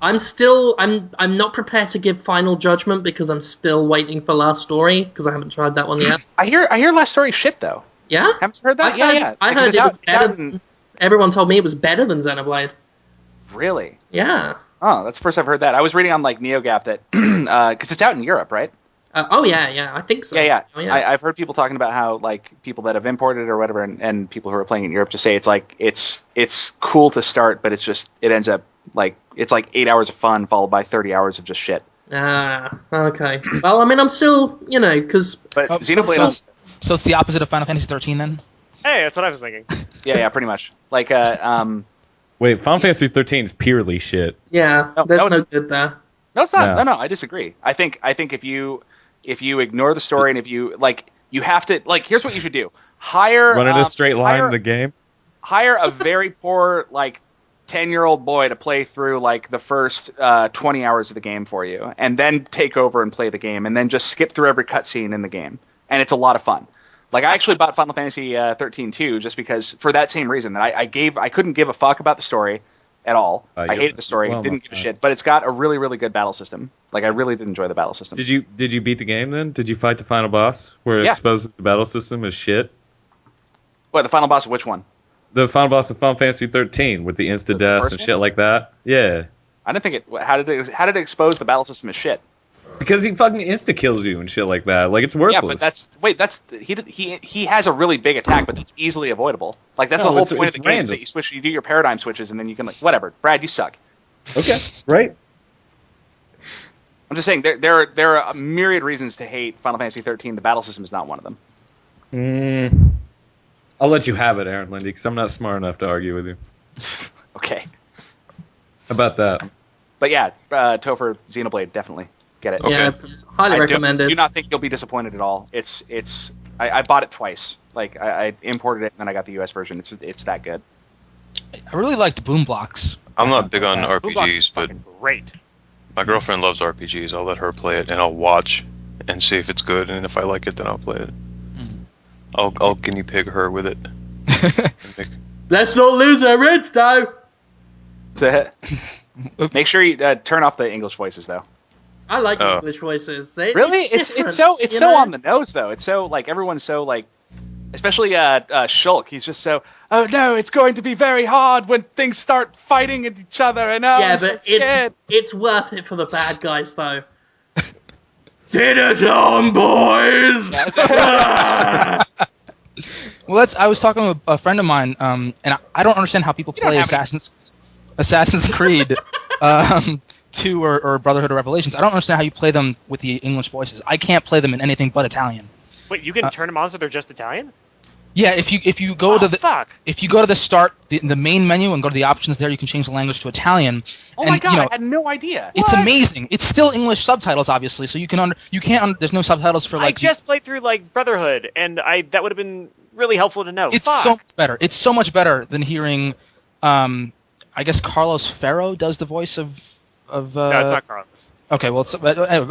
Speaker 6: I'm not prepared to give final judgment because I'm still waiting for Last Story because I haven't tried that one yet.
Speaker 1: I hear Last Story shit though.
Speaker 6: Yeah?
Speaker 1: Haven't you heard that?
Speaker 6: I heard it was better. Everyone told me it was better than Xenoblade.
Speaker 1: Really?
Speaker 6: Yeah.
Speaker 1: Oh, that's the first I've heard that. I was reading on like NeoGAF that because it's out in Europe, right?
Speaker 6: I think so.
Speaker 1: Yeah.
Speaker 6: Oh, yeah.
Speaker 1: I've heard people talking about how like people that have imported or whatever, and people who are playing in Europe just say it's like it's cool to start, but it ends up like it's like 8 hours of fun followed by 30 hours of just shit.
Speaker 6: Okay. Well, I mean, I'm still because
Speaker 1: Xenoblade.
Speaker 5: So it's the opposite of Final Fantasy 13 then.
Speaker 3: Hey, that's what I was thinking.
Speaker 1: Yeah, pretty much. Like
Speaker 2: Wait, Final Fantasy 13 is purely shit.
Speaker 6: Yeah, there's no good there.
Speaker 1: No, it's not. No, I disagree. I think if you ignore the story and if you you have to here's what you should do: run
Speaker 2: in a straight line in the game.
Speaker 1: Hire a very poor 10-year-old boy to play through the first 20 hours of the game for you, and then take over and play the game, and then just skip through every cutscene in the game, and it's a lot of fun. I actually bought Final Fantasy 13 too, just because for that same reason that I couldn't give a fuck about the story at all. I hated the story, didn't give a shit, but it's got a really, really good battle system. I really did enjoy the battle system.
Speaker 2: Did you beat the game then? Did you fight the final boss where it exposes the battle system as shit?
Speaker 1: What, the final boss of which one?
Speaker 2: The final boss of Final Fantasy 13 with the insta deaths and shit like that. Yeah.
Speaker 1: I didn't think it. How did it expose the battle system as shit?
Speaker 2: Because he fucking insta kills you and shit like that. It's worthless.
Speaker 1: Yeah, but he has a really big attack, but that's easily avoidable. That's the whole point of the game. Is that you do your paradigm switches, and then you can whatever. Brad, you suck.
Speaker 2: Okay, right.
Speaker 1: I'm just saying there are a myriad reasons to hate Final Fantasy 13. The battle system is not one of them.
Speaker 2: I'll let you have it, Aaron Linde, because I'm not smart enough to argue with you.
Speaker 1: Okay.
Speaker 2: How about that?
Speaker 1: But yeah, Topher Xenoblade, definitely. Get it.
Speaker 6: Okay. Yeah, highly recommend it.
Speaker 1: Do not think you'll be disappointed at all. I bought it twice. I imported it and then I got the US version. It's that good.
Speaker 5: I really liked Boom Blocks.
Speaker 4: I'm not big on RPGs, but
Speaker 3: great.
Speaker 4: My girlfriend loves RPGs. I'll let her play it and I'll watch and see if it's good, and if I like it then I'll play it. I'll guinea pig her with it.
Speaker 6: Let's not lose our reds though.
Speaker 1: Make sure you turn off the English voices though.
Speaker 6: I like English voices.
Speaker 1: Really? It's so on the nose though. It's so everyone's so Especially Shulk. He's just so, oh no, it's going to be very hard when things start fighting at each other, and I'm so scared.
Speaker 6: It's worth it for the bad guys, though. Dinner time, boys!
Speaker 5: Well, I was talking with a friend of mine, and I don't understand how people play Assassin's Creed 2 or Brotherhood of Revelations. I don't understand how you play them with the English voices. I can't play them in anything but Italian.
Speaker 3: Wait, you can turn them on so they're just Italian?
Speaker 5: Yeah, if you go to the start, the main menu, and go to the options there, you can change the language to Italian.
Speaker 1: Oh my god, I had no idea.
Speaker 5: It's amazing. It's still English subtitles, obviously, so there's no subtitles for like.
Speaker 3: I just played through like Brotherhood, and that would have been really helpful to know.
Speaker 5: It's so much better. It's so much better than hearing, I guess Carlos Ferro does the voice of.
Speaker 3: No, it's not Carlos.
Speaker 5: Okay, well,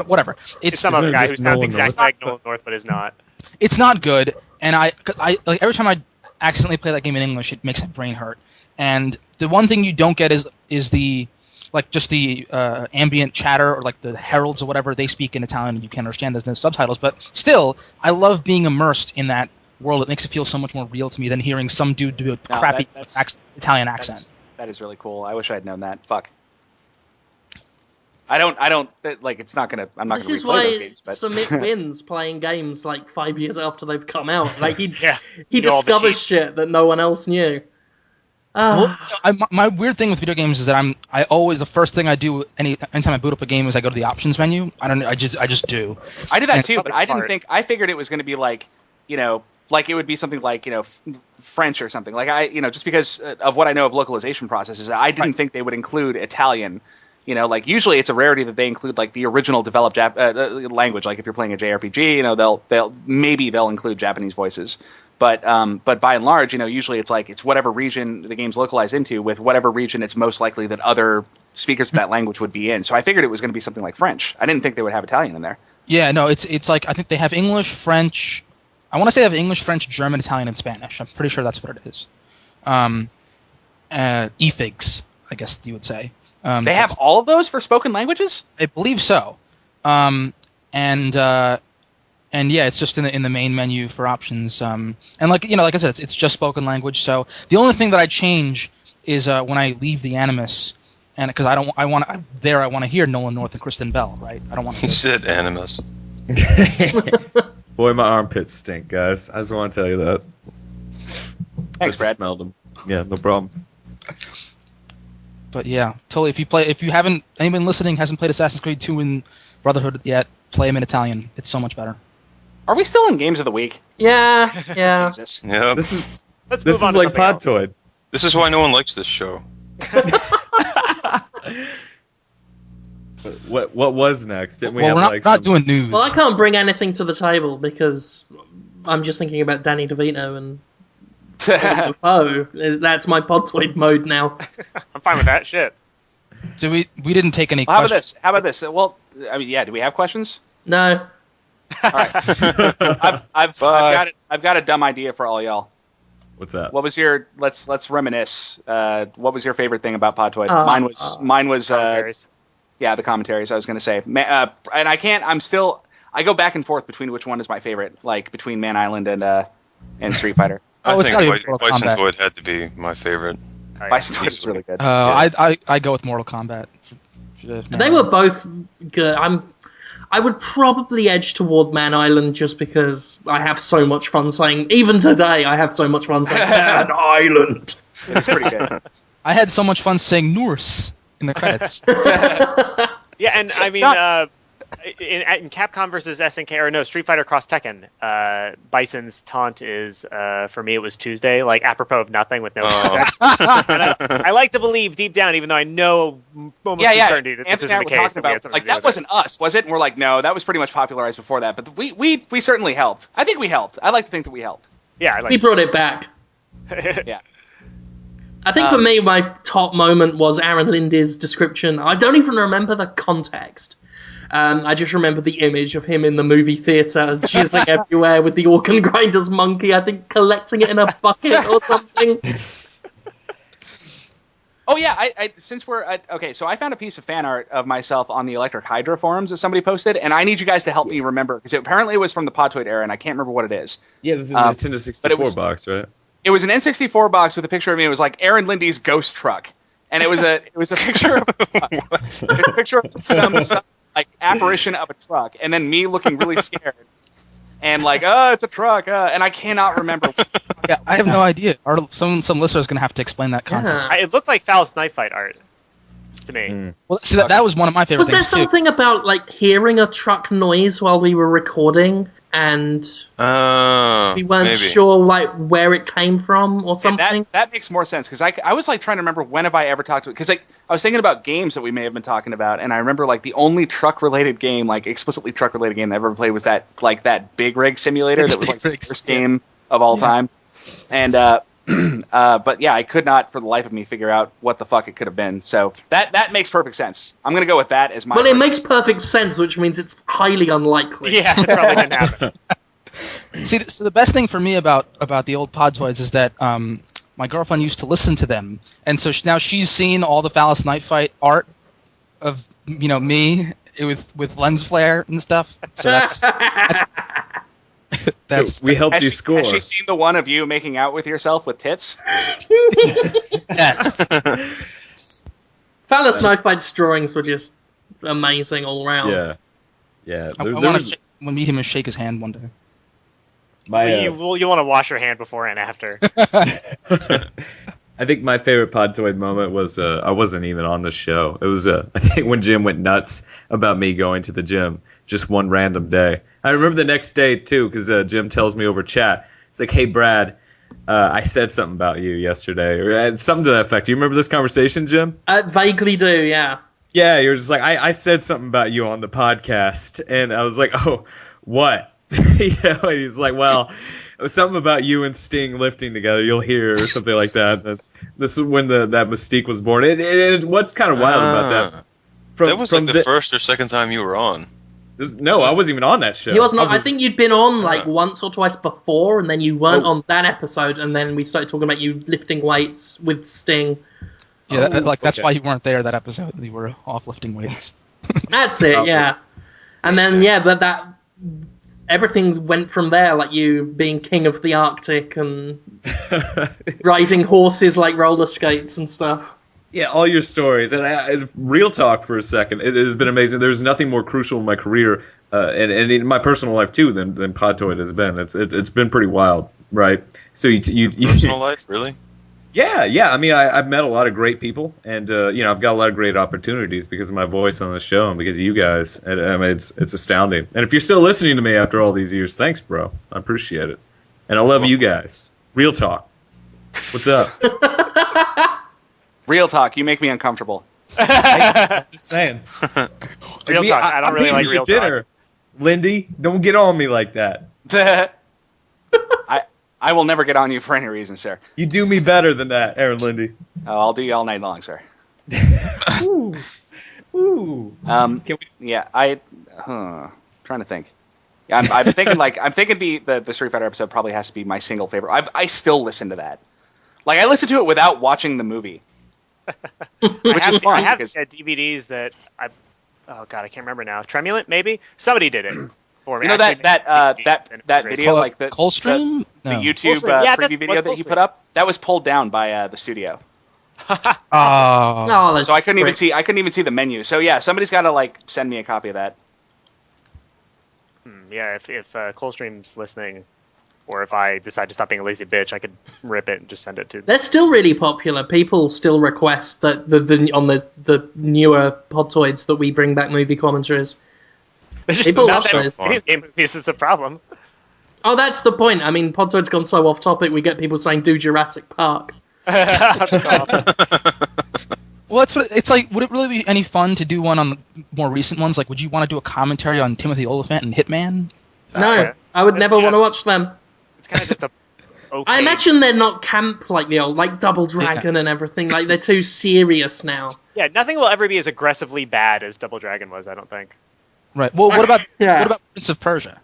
Speaker 5: whatever.
Speaker 3: It's some other guy who sounds exactly like Nolan North, but is not.
Speaker 5: It's not good, and I like every time I accidentally play that game in English, it makes my brain hurt. And the one thing you don't get is the just the ambient chatter or like the heralds or whatever they speak in Italian, and you can't understand. There's no subtitles, but still, I love being immersed in that world. It makes it feel so much more real to me than hearing some dude do a crappy Italian accent.
Speaker 1: That is really cool. I wish I'd known that. Fuck. I don't like. It's not gonna. I'm not gonna replay those games. But
Speaker 6: Samit wins playing games like 5 years after they've come out. Like he discovers shit that no one else knew.
Speaker 5: Well, my weird thing with video games is that I always the first thing I do anytime I boot up a game is I go to the options menu. I just do.
Speaker 1: I did that too, but I didn't think. I figured it was going to be like, like it would be something like French or something. Like just because of what I know of localization processes, I didn't think they would include Italian. Like usually it's a rarity that they include like the original developed language. Like if you're playing a JRPG, they'll include Japanese voices. But by and large, usually it's like it's whatever region the game's localized into with whatever region it's most likely that other speakers of that language would be in. So I figured it was going to be something like French. I didn't think they would have Italian in there.
Speaker 5: Yeah, no, it's like I think they have English, French. I want to say they have English, French, German, Italian, and Spanish. I'm pretty sure that's what it is. E-figs, I guess you would say.
Speaker 1: They have all of those for spoken languages?
Speaker 5: I believe so. And yeah, it's just in the main menu for options. And like I said, it's just spoken language. So the only thing that I change is when I leave the Animus, and because I want to hear Nolan North and Kristen Bell, right? I don't want to.
Speaker 4: You said Animus.
Speaker 2: Boy, my armpits stink, guys. I just want to tell you that.
Speaker 1: Thanks, Brad.
Speaker 2: Smelled them. Yeah, no problem.
Speaker 5: But yeah, totally. If you haven't, anyone listening hasn't played Assassin's Creed 2 in Brotherhood yet, play them in Italian. It's so much better.
Speaker 1: Are we still in Games of the Week?
Speaker 6: Yeah.
Speaker 1: Jesus.
Speaker 4: Yeah.
Speaker 2: This is
Speaker 4: like
Speaker 2: Podtoid.
Speaker 4: This is why no one likes this show.
Speaker 2: What was next? Didn't we
Speaker 5: we're not doing news.
Speaker 6: Well, I can't bring anything to the table because I'm just thinking about Danny DeVito and Defoe. That's my Podtoid mode now.
Speaker 3: I'm fine with that. Shit.
Speaker 5: So we didn't take any
Speaker 1: questions. How about this? Well, I mean, yeah. Do we have questions?
Speaker 6: No.
Speaker 1: All right. I've got a dumb idea for all y'all.
Speaker 2: What's that?
Speaker 1: What was your? Let's reminisce. What was your favorite thing about Podtoid? Mine was.
Speaker 3: Commentaries.
Speaker 1: Yeah, the commentaries. I was going to say, and I can't. I go back and forth between which one is my favorite, like between Man Island and Street Fighter.
Speaker 4: I think Bison Toid had to be my favorite.
Speaker 1: Bison Toid is really good.
Speaker 5: I go with Mortal Kombat.
Speaker 6: They were both good. I would probably edge toward Man Island just because I have so much fun saying. Even today, I have so much fun saying Man Island.
Speaker 1: It's pretty good.
Speaker 5: I had so much fun saying Norse in the credits.
Speaker 3: Yeah, and I mean, in Capcom versus SNK, or no, Street Fighter Cross Tekken, Bison's taunt is, for me, it was Tuesday, like apropos of nothing with no context. I like to believe deep down, even though I know almost certainty that this isn't the case.
Speaker 1: That wasn't us, was it? And we're like, no, that was pretty much popularized before that. But we certainly helped. I think we helped. I like to think that we helped.
Speaker 3: Yeah,
Speaker 6: we brought it back.
Speaker 1: Yeah.
Speaker 6: I think for me, my top moment was Aaron Linde's description. I don't even remember the context. I just remember the image of him in the movie theater jizzing everywhere with the organ grinder's monkey, I think collecting it in a bucket or something.
Speaker 1: Oh yeah, since we're okay, so I found a piece of fan art of myself on the Electric Hydra forums that somebody posted, and I need you guys to help me remember because apparently it was from the Podtoid era, and I can't remember what it is.
Speaker 2: Yeah, it was in the Nintendo 64 box, right?
Speaker 1: It was an N64 box with a picture of me. It was like Aaron Linde's ghost truck, and it was a picture of a picture of some like apparition of a truck, and then me looking really scared. And like, oh, it's a truck, and I cannot remember.
Speaker 5: Yeah, I have no idea. Some listeners going to have to explain that context.
Speaker 3: It looked like Phallus Knife Fight art to me.
Speaker 5: Well, see, that was one of my favorite things,
Speaker 6: Was there something about, like, hearing a truck noise while we were recording, and we weren't sure, like, where it came from or something?
Speaker 1: That makes more sense, because I was, like, trying to remember when have I ever talked to it, because, like, I was thinking about games that we may have been talking about, and I remember, like, the only truck-related game, like, explicitly truck-related game I ever played was that Big Rig Simulator that was, like, the first game of all time. And, but yeah, I could not for the life of me figure out what the fuck it could have been. So that makes perfect sense. I'm going to go with that as my...
Speaker 6: Well, it makes perfect sense, which means it's highly unlikely.
Speaker 3: Yeah, it probably didn't happen.
Speaker 5: See, so the best thing for me about the old Podtoids is that my girlfriend used to listen to them, and so now she's seen all the Phallus Knife Fight art of me with lens flare and stuff. So that's
Speaker 2: we helped you score.
Speaker 1: Has she seen the one of you making out with yourself with tits?
Speaker 5: Yes.
Speaker 6: Phallus Knife Fight's drawings were just amazing all around.
Speaker 2: Yeah.
Speaker 5: I want to meet him and shake his hand one day.
Speaker 3: You want to wash your hand before and after.
Speaker 2: I think my favorite Podtoid moment was I wasn't even on the show. It was I think when Jim went nuts about me going to the gym just one random day. I remember the next day too because Jim tells me over chat. It's like, "Hey Brad, I said something about you yesterday," or something to that effect. Do you remember this conversation, Jim?
Speaker 6: I vaguely do, yeah.
Speaker 2: Yeah, you're just like, I said something about you on the podcast, and I was like, "Oh, what?" And he's like, "Well, it was something about you and Sting lifting together. You'll hear," or something like that. This is when that mystique was born. What's kind of wild about that?
Speaker 4: That was like the first or second time you were on.
Speaker 2: No, I wasn't even on that show.
Speaker 6: He wasn't. I think you'd been on like once or twice before, and then you weren't on that episode, and then we started talking about you lifting weights with Sting.
Speaker 5: Yeah, that's why you weren't there that episode. You were off lifting weights.
Speaker 6: That's it, yeah. And then but that everything went from there, like you being king of the Arctic and riding horses like roller skates and stuff.
Speaker 2: Yeah, all your stories. And real talk for a second, it has been amazing. There's nothing more crucial in my career and in my personal life too than Podtoid has been. It's been pretty wild, right? So you
Speaker 4: personal life, really?
Speaker 2: Yeah. I mean, I've met a lot of great people, and I've got a lot of great opportunities because of my voice on the show and because of you guys. And I mean, it's astounding. And if you're still listening to me after all these years, thanks, bro. I appreciate it. And I love you guys. Real talk. What's up?
Speaker 1: Real talk. You make me uncomfortable.
Speaker 2: I'm just saying.
Speaker 3: Real talk. I don't really like real
Speaker 2: dinner.
Speaker 3: talk.
Speaker 2: Lindy, don't get on me like that.
Speaker 1: I will never get on you for any reason, sir.
Speaker 2: You do me better than that, Aaron Lindy.
Speaker 1: Oh, I'll do you all night long, sir.
Speaker 2: Ooh.
Speaker 1: Can we? Yeah, trying to think. Yeah, I'm thinking the Street Fighter episode probably has to be my single favorite. I still listen to that. Like I listen to it without watching the movie, which is fun.
Speaker 3: I have DVDs that I can't remember now. Tremulant maybe somebody did it for me.
Speaker 1: You know that video like the
Speaker 5: Coldstream,
Speaker 1: the YouTube preview video that he put up that was pulled down by the studio.
Speaker 5: So
Speaker 1: I couldn't even see the menu. So yeah, somebody's got to like send me a copy of that.
Speaker 3: Yeah, if Coldstream's listening, or if I decide to stop being a lazy bitch, I could rip it and just send it to them.
Speaker 6: They're still really popular. People still request that on the newer Podtoids that we bring back movie commentaries.
Speaker 3: There's just
Speaker 6: People
Speaker 3: not
Speaker 6: love those.
Speaker 3: that game movies is the problem.
Speaker 6: Oh, that's the point. I mean, Podtoid's gone so off topic, we get people saying, do Jurassic Park.
Speaker 5: Well, it's like, would it really be any fun to do one on the more recent ones? Like, would you want to do a commentary on Timothy Olyphant and Hitman?
Speaker 6: No, I would never want to watch them.
Speaker 3: It's kind of just a... Okay.
Speaker 6: I imagine they're not camp like the old, like Double Dragon and everything. Like, they're too serious now.
Speaker 3: Yeah, nothing will ever be as aggressively bad as Double Dragon was, I don't think.
Speaker 5: Right. Well, what about Prince of Persia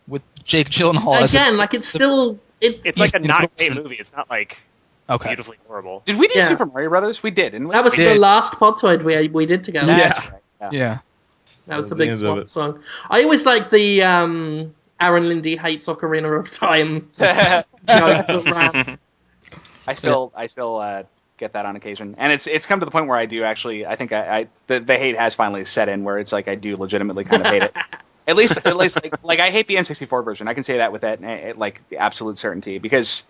Speaker 5: with Jake Gyllenhaal?
Speaker 6: Again, like it's still
Speaker 3: it's like a not great movie. It's not like
Speaker 5: Okay.
Speaker 3: beautifully horrible.
Speaker 1: Did we do Super Mario Brothers? We did, didn't we?
Speaker 6: That was the last Podtoid we did together.
Speaker 1: That's right.
Speaker 5: Yeah.
Speaker 6: That was the big swan song. I always like the Aaron Linde hates Ocarina of Time joke that ran.
Speaker 1: I still get that on occasion, and it's come to the point where I do actually. I think the hate has finally set in, where it's like I do legitimately kind of hate it. At least like I hate the N64 version. I can say that with that like absolute certainty, because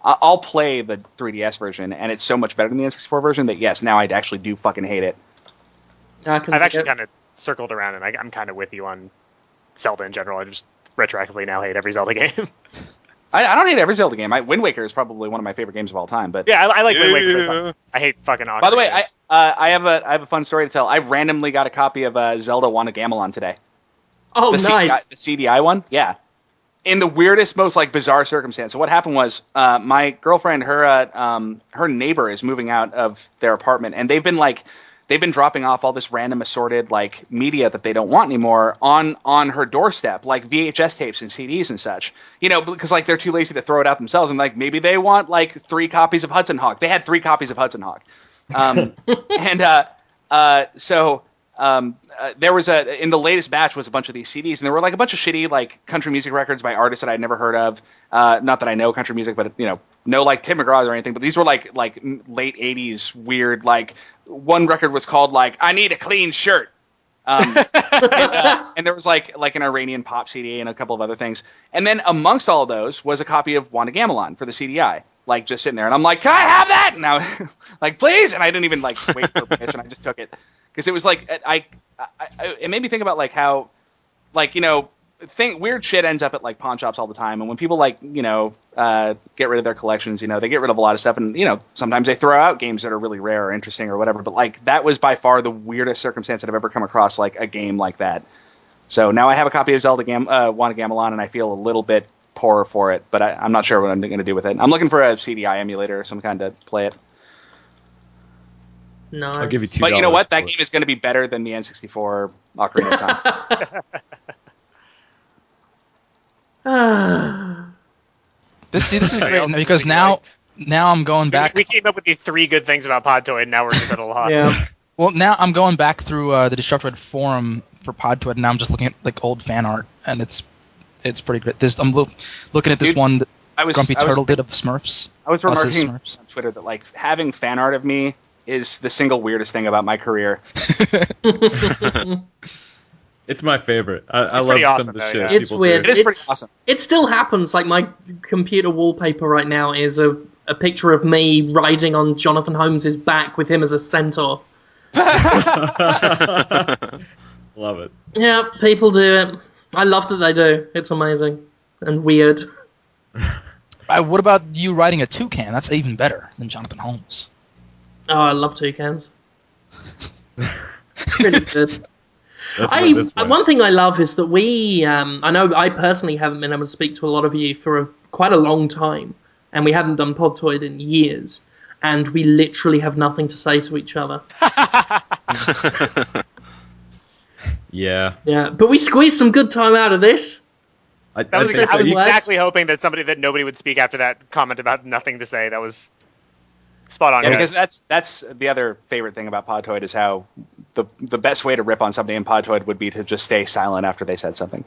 Speaker 1: I'll play the 3DS version, and it's so much better than the N64 version that yes, now I actually do fucking hate it.
Speaker 3: I've actually kind of circled around, and I'm kind of with you on Zelda in general. I just retroactively now hate every Zelda game.
Speaker 1: I don't hate every Zelda game. Wind Waker is probably one of my favorite games of all time. But
Speaker 3: yeah, I like Wind Waker. I hate fucking Ocarina.
Speaker 1: By the way, I have a fun story to tell. I randomly got a copy of Zelda Wand of Gamelon today.
Speaker 6: Oh, nice.
Speaker 1: The CDI one, yeah. In the weirdest, most like bizarre circumstance. So what happened was, my girlfriend, her neighbor is moving out of their apartment, and they've been dropping off all this random assorted like media that they don't want anymore on her doorstep, like VHS tapes and CDs and such. Because like they're too lazy to throw it out themselves, and like maybe they want like 3 copies of Hudson Hawk. They had 3 copies of Hudson Hawk, so there was in the latest batch was a bunch of these CDs, and there were like a bunch of shitty like country music records by artists that I'd never heard of. Not that I know country music, but no like Tim McGraw or anything. But these were like late '80s weird. Like one record was called like "I Need a Clean Shirt," and there was like an Iranian pop CD and a couple of other things. And then amongst all of those was a copy of Wand of Gamelon for the CDI, like just sitting there. And I'm like, "Can I have that?" And I was like, "Please!" And I didn't even like wait for permission. I just took it. Because it was like it made me think about like how like weird shit ends up at like pawn shops all the time, and when people like get rid of their collections, they get rid of a lot of stuff, and sometimes they throw out games that are really rare or interesting or whatever. But like that was by far the weirdest circumstance that I've ever come across, like a game like that. So now I have a copy of Zelda Wand of Gamelon, and I feel a little bit poorer for it, but I'm not sure what I'm going to do with it. I'm looking for a CDI emulator or some kind to play it.
Speaker 6: Nice.
Speaker 2: I'll give you $2.
Speaker 1: But you know what? That game is going to be better than the N64 Ocarina of
Speaker 6: Time.
Speaker 5: This is great because now I'm going back.
Speaker 3: We came up with the 3 good things about Podtoid, and now we're just at a lot.
Speaker 6: Yeah.
Speaker 5: Well, now I'm going back through the Disruptoid forum for Podtoid, and now I'm just looking at like old fan art, and it's pretty great. I'm looking at this one that Grumpy Turtle did of Smurfs.
Speaker 1: I was remarking on Twitter that like having fan art of me is the single weirdest thing about my career.
Speaker 2: It's my favorite. I love some of the shit.
Speaker 6: It's weird.
Speaker 1: It is pretty awesome.
Speaker 6: It still happens. Like my computer wallpaper right now is a picture of me riding on Jonathan Holmes's back with him as a centaur.
Speaker 2: Love it.
Speaker 6: Yeah, people do it. I love that they do. It's amazing and weird.
Speaker 5: What about you riding a toucan? That's even better than Jonathan Holmes.
Speaker 6: Oh, I love toucans. Really good. One thing I love is that we, I know I personally haven't been able to speak to a lot of you for quite a long time, and we haven't done Podtoid in years, and we literally have nothing to say to each other.
Speaker 2: Yeah.
Speaker 6: Yeah, but we squeezed some good time out of this.
Speaker 3: I was exactly hoping that nobody would speak after that comment about nothing to say. That was spot on.
Speaker 1: Yeah, because that's the other favorite thing about Podtoid is how the best way to rip on somebody in Podtoid would be to just stay silent after they said something.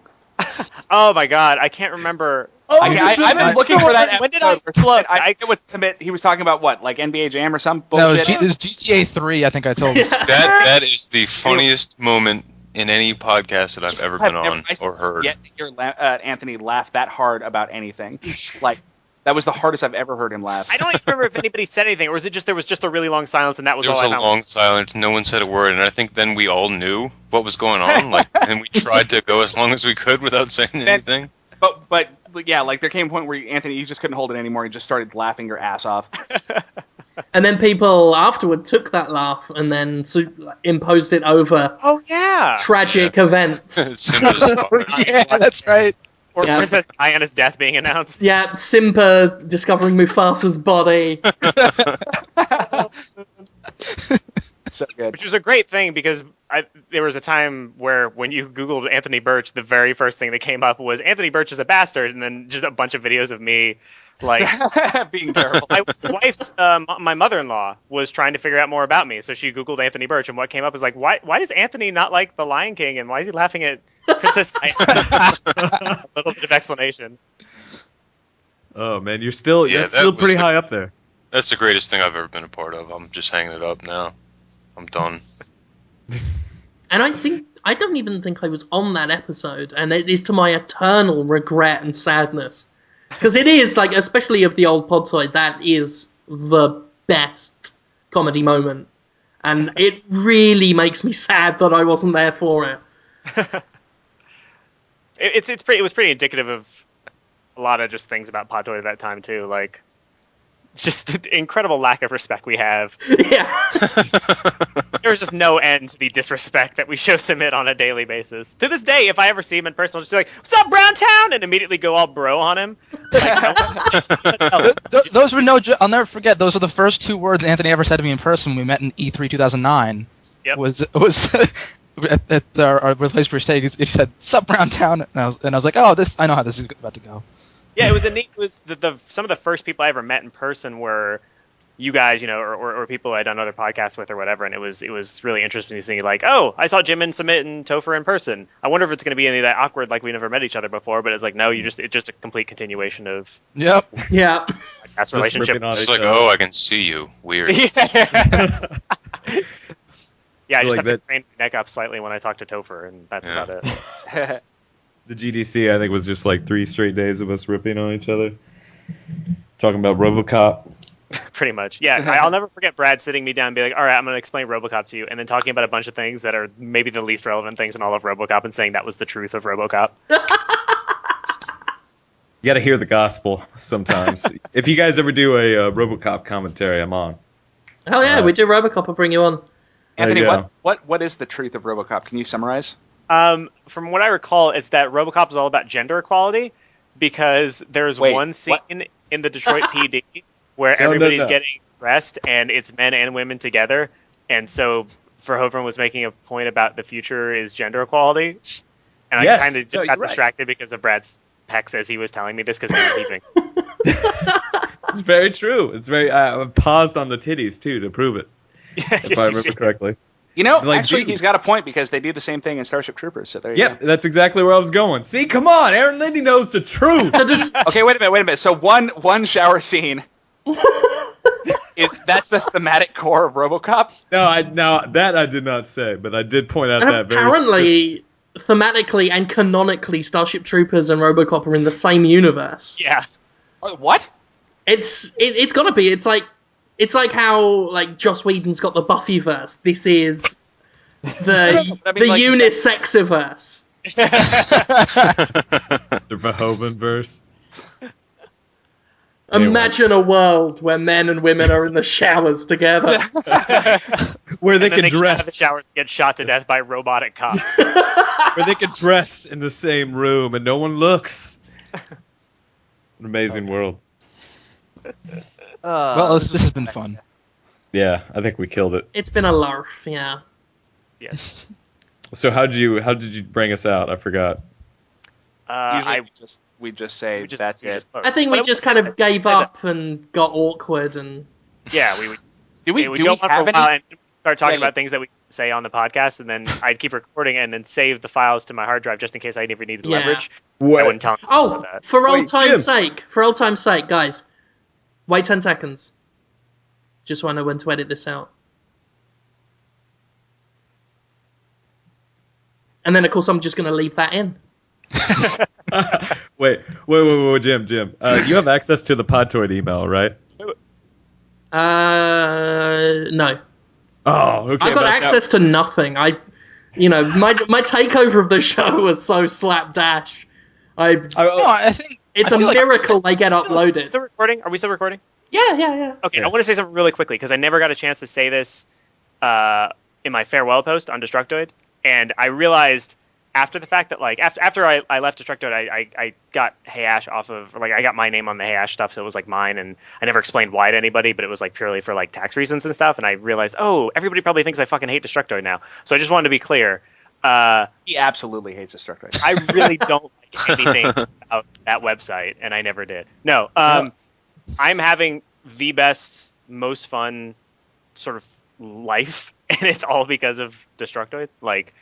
Speaker 3: Oh my god, I can't remember.
Speaker 1: I've been looking for that.
Speaker 3: When did I explode?
Speaker 1: I think it was Samit. He was talking about what, like NBA Jam or some
Speaker 5: No,
Speaker 1: bullshit?
Speaker 5: it was GTA 3. I think I told you.
Speaker 4: That is the funniest moment in any podcast that I've ever been on or heard.
Speaker 1: Yet to hear Anthony laugh that hard about anything, like. That was the hardest I've ever heard him laugh.
Speaker 3: I don't even remember if anybody said anything, or was it just there was just a really long silence and that was all I found?
Speaker 4: There was a long silence. No one said a word, and I think then we all knew what was going on, and we tried to go as long as we could without saying anything.
Speaker 1: But yeah, like there came a point where Anthony, you just couldn't hold it anymore. You just started laughing your ass off.
Speaker 6: And then people afterward took that laugh and then imposed it over.
Speaker 3: Oh yeah,
Speaker 6: tragic events.
Speaker 5: Yeah, that's right.
Speaker 3: Or Princess Diana's death being announced.
Speaker 6: Yeah, Simba discovering Mufasa's body.
Speaker 1: So good.
Speaker 3: Which was a great thing because there was a time where when you Googled Anthony Burch, the very first thing that came up was Anthony Burch is a bastard, and then just a bunch of videos of me like
Speaker 1: being terrible.
Speaker 3: My wife's, my mother-in-law was trying to figure out more about me, so she Googled Anthony Burch, and what came up was like, why does Anthony not like The Lion King, and why is he laughing at Princess Diana? A little bit of explanation.
Speaker 2: Oh man, you're still pretty high up there.
Speaker 4: That's the greatest thing I've ever been a part of. I'm just hanging it up now. I'm done.
Speaker 6: And I don't even think I was on that episode, and it is to my eternal regret and sadness. Because it is, like, especially of the old Podtoid, that is the best comedy moment. And it really makes me sad that I wasn't there for it.
Speaker 3: It was pretty indicative of a lot of just things about Podtoid at that time, too. Like, just the incredible lack of respect we have.
Speaker 6: Yeah.
Speaker 3: There's just no end to the disrespect that we show Samit on a daily basis. To this day, if I ever see him in person, I'll just be like, "What's up, Browntown?" and immediately go all bro on him.
Speaker 5: Those were I'll never forget. Those are the first 2 words Anthony ever said to me in person when we met in E3 2009.
Speaker 3: Yep.
Speaker 5: Was at our place for stay. He said, "Sup, Browntown?" and I was like, "Oh, I know how this is about to go."
Speaker 3: Yeah, it was some of the first people I ever met in person were you guys, or people I'd done other podcasts with or whatever, and it was really interesting to see, like, oh, I saw Jim and Samit and Topher in person. I wonder if it's going to be any of that awkward, like we never met each other before, but it's like, no, it's just a complete continuation of
Speaker 6: Yeah.
Speaker 3: podcast relationship.
Speaker 4: It's like, oh, I can see you. Weird.
Speaker 3: Yeah, I just
Speaker 2: like
Speaker 3: have to crane my neck up slightly when I talk to Topher, and that's about it.
Speaker 2: The GDC, I think, was just like 3 straight days of us ripping on each other, talking about RoboCop.
Speaker 3: Pretty much, yeah. I'll never forget Brad sitting me down and be like, "All right, I'm going to explain RoboCop to you," and then talking about a bunch of things that are maybe the least relevant things in all of RoboCop, and saying that was the truth of RoboCop.
Speaker 2: You got to hear the gospel sometimes. If you guys ever do a RoboCop commentary, I'm on.
Speaker 6: Hell yeah, we do RoboCop. I'll bring you on.
Speaker 1: Anthony, what is the truth of RoboCop? Can you summarize?
Speaker 3: From what I recall, it's that RoboCop is all about gender equality, because there's one scene in the Detroit PD where everybody's getting dressed and it's men and women together, and so Verhoeven was making a point about the future is gender equality, and I kind of just got distracted because of Brad's pecs as he was telling me this because they were heaving.
Speaker 2: It's very true. It's very. I paused on the titties too to prove it, if I remember correctly.
Speaker 1: Actually, he's got a point because they do the same thing in Starship Troopers. So there you go.
Speaker 2: That's exactly where I was going. See, come on, Aaron Linde knows the truth.
Speaker 1: Okay, wait a minute. So one shower scene that's the thematic core of RoboCop.
Speaker 2: No, that I did not say, but I did point out that
Speaker 6: apparently, thematically and canonically, Starship Troopers and RoboCop are in the same universe.
Speaker 3: Yeah.
Speaker 1: What?
Speaker 6: It's got to be. It's like how Joss Whedon's got the Buffyverse. This is the unisexiverse.
Speaker 2: The Verhoevenverse.
Speaker 6: Imagine a world where men and women are in the showers together,
Speaker 2: where they can
Speaker 3: dress.
Speaker 2: Get out
Speaker 3: of the showers, get shot to death by robotic cops.
Speaker 2: Where they can dress in the same room and no one looks. An amazing world.
Speaker 5: Well, this has been fun.
Speaker 2: Yeah, I think we killed it.
Speaker 6: It's been a larf, yeah.
Speaker 3: Yes.
Speaker 2: So how did you bring us out? I forgot.
Speaker 1: We just say that's it.
Speaker 6: I think we just kind of gave up and got awkward and.
Speaker 3: Yeah, we
Speaker 1: we
Speaker 3: go on for a while and start talking about things that we say on the podcast, and then I'd keep recording and then save the files to my hard drive just in case I ever needed leverage. I wouldn't tell them about that.
Speaker 6: For old time's sake, guys, wait 10 seconds. Just so I know when to edit this out. And then, of course, I'm just going to leave that in.
Speaker 2: Wait, Jim. You have access to the Podtoid email, right?
Speaker 6: No.
Speaker 2: Oh, okay.
Speaker 6: I've got access to nothing. My takeover of the show was so slapdash. I think it's a miracle they get uploaded.
Speaker 3: Still recording? Are we still recording?
Speaker 6: Yeah.
Speaker 3: Okay, yeah. I want to say something really quickly because I never got a chance to say this in my farewell post on Destructoid, and I realized after the fact that like after I left Destructoid, I got Hey Ash off of, like, I got my name on the Hey Ash stuff, so it was like mine, and I never explained why to anybody, but it was like purely for like tax reasons and stuff. And I realized, oh, everybody probably thinks I fucking hate Destructoid now. So I just wanted to be clear.
Speaker 1: He absolutely hates Destructoid.
Speaker 3: I really don't like anything about that website, and I never did. No, I'm having the best, most fun sort of life, and it's all because of Destructoid. Like,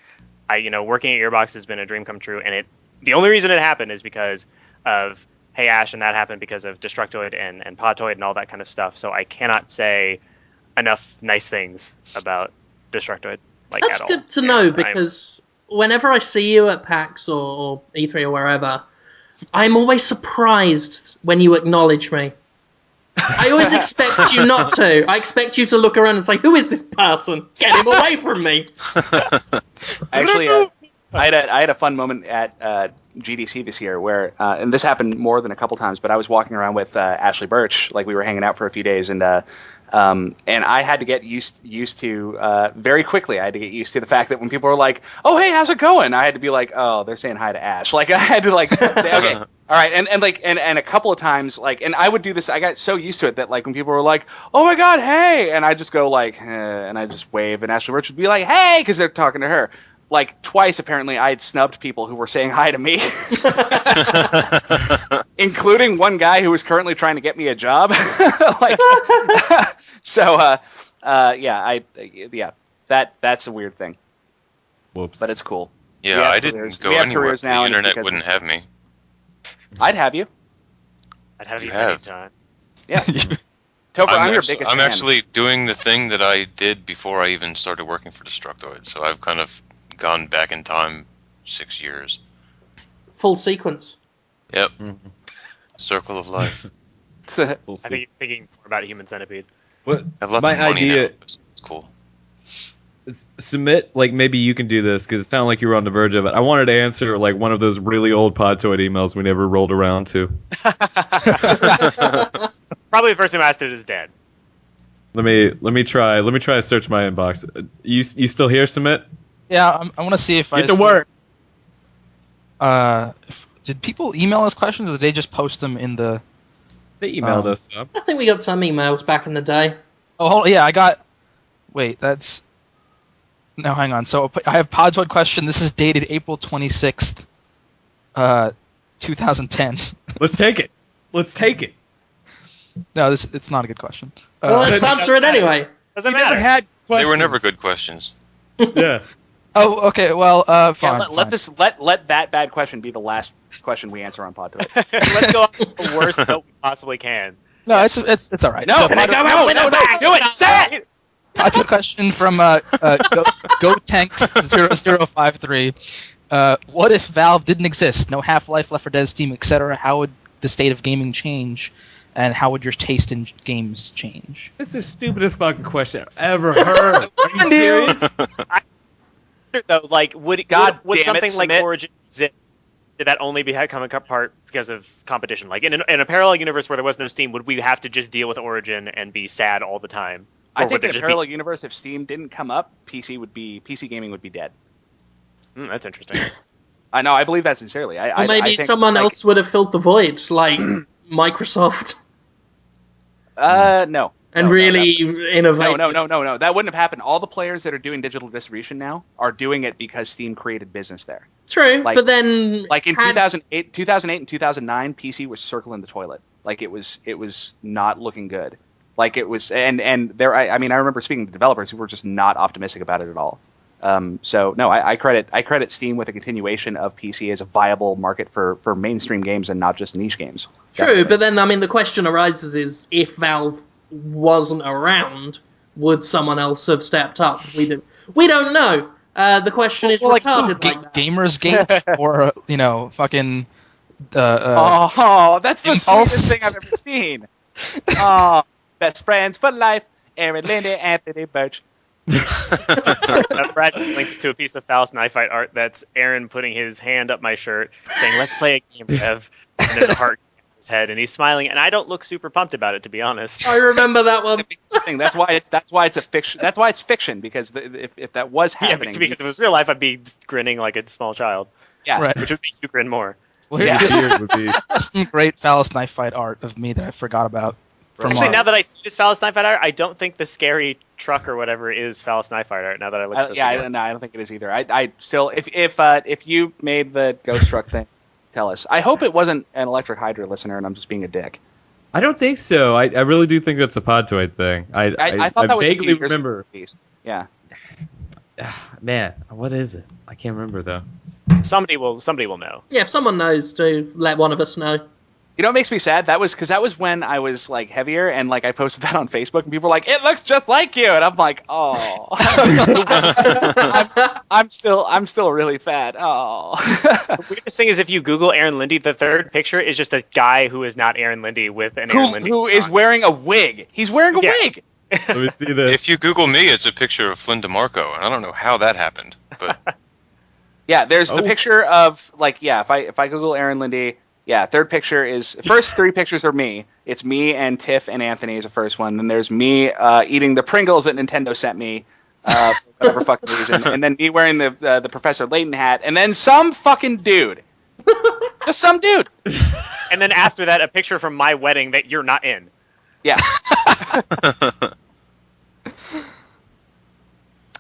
Speaker 3: working at Gearbox has been a dream come true, and the only reason it happened is because of Hey Ash, and that happened because of Destructoid and Podtoid and all that kind of stuff. So I cannot say enough nice things about Destructoid. Like,
Speaker 6: that's good to know, because whenever I see you at PAX or E3 or wherever, I'm always surprised when you acknowledge me. I always expect you not to. I expect you to look around and say, "Who is this person? Get him away from me!"
Speaker 1: Actually, I had a fun moment at GDC this year where, and this happened more than a couple times, but I was walking around with Ashley Burch, like we were hanging out for a few days, and I had to get used to very quickly. I had to get used to the fact that when people were like, "Oh, hey, how's it going?" I had to be like, "Oh, they're saying hi to Ash." Like, I had to like say, "Okay, all right," and a couple of times, like, and I would do this. I got so used to it that like when people were like, "Oh my God, hey," and I just go like, and I just wave, and Ashley Burch would be like, "Hey," because they're talking to her. Like, twice, apparently, I had snubbed people who were saying hi to me. Including one guy who was currently trying to get me a job. Like, so, that's a weird thing.
Speaker 2: Whoops.
Speaker 1: But it's cool.
Speaker 4: Yeah, I didn't go anywhere. The internet wouldn't have me.
Speaker 1: I'd have you.
Speaker 3: I'd have you anytime.
Speaker 1: Yeah. Topher, I'm your biggest fan.
Speaker 4: I'm actually doing the thing that I did before I even started working for Destructoid, so I've kind of gone back in time 6 years.
Speaker 6: Full sequence.
Speaker 4: Yep. Circle of life.
Speaker 3: I think you're thinking more about Human Centipede.
Speaker 2: What?
Speaker 4: I have lots of money now. It's cool.
Speaker 2: Submit, like, maybe you can do this, because it sounded like you were on the verge of it. I wanted to answer, like, one of those really old Podtoid emails we never rolled around to.
Speaker 3: Probably the first time I asked it is dead.
Speaker 2: Let me try to search my inbox. You still here, Submit?
Speaker 5: Yeah, I want to see if
Speaker 2: Get to work.
Speaker 5: Did people email us questions, or did they just post them in the...
Speaker 2: They emailed us up.
Speaker 6: I think we got some emails back in the day.
Speaker 5: Oh, yeah, I got... Wait, that's... No, hang on. So I have Podtoid question. This is dated April 26th, 2010.
Speaker 2: Let's take it.
Speaker 5: No, it's not a good question.
Speaker 6: Well, let's answer it anyway.
Speaker 3: Doesn't matter.
Speaker 4: They were never good questions.
Speaker 2: Yeah.
Speaker 5: Oh, okay. Well, fine.
Speaker 1: Yeah, let that bad question be the last question we answer on Podtoid.
Speaker 3: Let's go off the worst that we possibly can.
Speaker 5: No, it's all right.
Speaker 1: No,
Speaker 5: so,
Speaker 1: do it. Say it.
Speaker 5: Podtoid question from GoTanks0053. What if Valve didn't exist? No Half-Life, Left 4 Dead, Steam, etc. How would the state of gaming change? And how would your taste in games change?
Speaker 2: This is the stupidest fucking question I've ever heard. Are you serious?
Speaker 3: Though, like, would something like Origin exist? Did that only come apart because of competition? Like, in a parallel universe where there was no Steam, would we have to just deal with Origin and be sad all the time?
Speaker 1: I think in a parallel universe, if Steam didn't come up, PC gaming would be dead.
Speaker 3: That's interesting.
Speaker 1: I know. I believe that sincerely.
Speaker 6: Or maybe someone else would have filled the void, like Microsoft.
Speaker 1: No.
Speaker 6: And really innovate.
Speaker 1: No. That wouldn't have happened. All the players that are doing digital distribution now are doing it because Steam created business there.
Speaker 6: True, but then...
Speaker 1: Like in 2008 and 2009, PC was circling the toilet. Like, it was not looking good. Like, it was... And there... I mean, I remember speaking to developers who were just not optimistic about it at all. So, no, I credit Steam with a continuation of PC as a viable market for mainstream games and not just niche games.
Speaker 6: True, definitely. But then, I mean, the question arises is, if Valve wasn't around, would someone else have stepped up? We don't know. The question is retarded like that.
Speaker 5: Gamersgate or, fucking...
Speaker 1: that's the sweetest thing I've ever seen. Oh, best friends for life, Aaron, Linde, Anthony Burch.
Speaker 3: Brad just links to a piece of Faust Knife Fight art that's Aaron putting his hand up my shirt saying, "Let's play a game, Rev." And there's a heart his head, and he's smiling, and I don't look super pumped about it, to be honest.
Speaker 6: I remember that one.
Speaker 1: That's why it's a fiction. That's why it's fiction, because if that was happening,
Speaker 3: because if it was real life, I'd be grinning like a small child.
Speaker 1: Yeah,
Speaker 5: right.
Speaker 3: Which would make you grin more.
Speaker 5: Well, here's some great phallus knife fight art of me that I forgot about.
Speaker 3: Actually, now that I see this phallus knife fight art, I don't think the scary truck or whatever is phallus knife fight art. Now that I look at this,
Speaker 1: I don't think it is either. I still, if you made the ghost truck thing, tell us. I hope it wasn't an Electric Hydra listener, and I'm just being a dick.
Speaker 2: I don't think so. I really do think that's a Podtoid thing.
Speaker 1: I thought that was
Speaker 2: vaguely remember.
Speaker 1: Yeah.
Speaker 2: Man, what is it? I can't remember though.
Speaker 3: Somebody will know.
Speaker 6: Yeah, if someone knows, do let one of us know.
Speaker 1: You know what makes me sad? That was when I was like heavier, and like I posted that on Facebook, and people were like, "It looks just like you," and I'm like, "Oh." I'm still really fat. Oh.
Speaker 3: The weirdest thing is if you Google Aaron Linde, the third picture is just a guy who is not Aaron Linde with an Aaron Linde
Speaker 1: who is wearing a wig. He's wearing a wig.
Speaker 2: Let me see this.
Speaker 4: If you Google me, it's a picture of Flynn DeMarco, and I don't know how that happened, but
Speaker 1: yeah, there's the picture of if I Google Aaron Linde. Yeah, third picture is... First three pictures are me. It's me and Tiff and Anthony is the first one. Then there's me eating the Pringles that Nintendo sent me for whatever fucking reason. And then me wearing the Professor Layton hat. And then some fucking dude. Just some dude.
Speaker 3: And then after that, a picture from my wedding that you're not in.
Speaker 1: Yeah.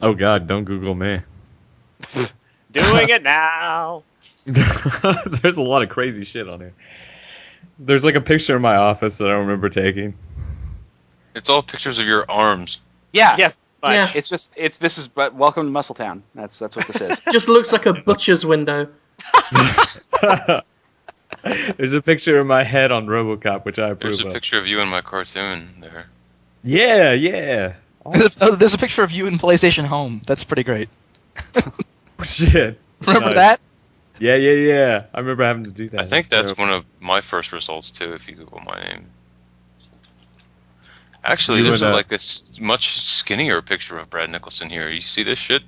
Speaker 2: Oh, God, don't Google me.
Speaker 3: Doing it now.
Speaker 2: There's a lot of crazy shit on here. There's like a picture in my office that I remember taking.
Speaker 4: It's all pictures of your arms.
Speaker 1: Yeah.
Speaker 6: Yeah.
Speaker 1: But welcome to Muscletown. That's what this is.
Speaker 6: Just looks like a butcher's window.
Speaker 2: There's a picture of my head on RoboCop, which I approve of.
Speaker 4: There's a picture of you in my cartoon there.
Speaker 2: Yeah.
Speaker 5: Oh, there's a picture of you in PlayStation Home. That's pretty great.
Speaker 2: Shit.
Speaker 5: Remember that?
Speaker 2: Yeah. I remember having to do that.
Speaker 4: I think that's one of my first results, too, if you Google my name. Actually, there's a much skinnier picture of Brad Nicholson here. You see this shit?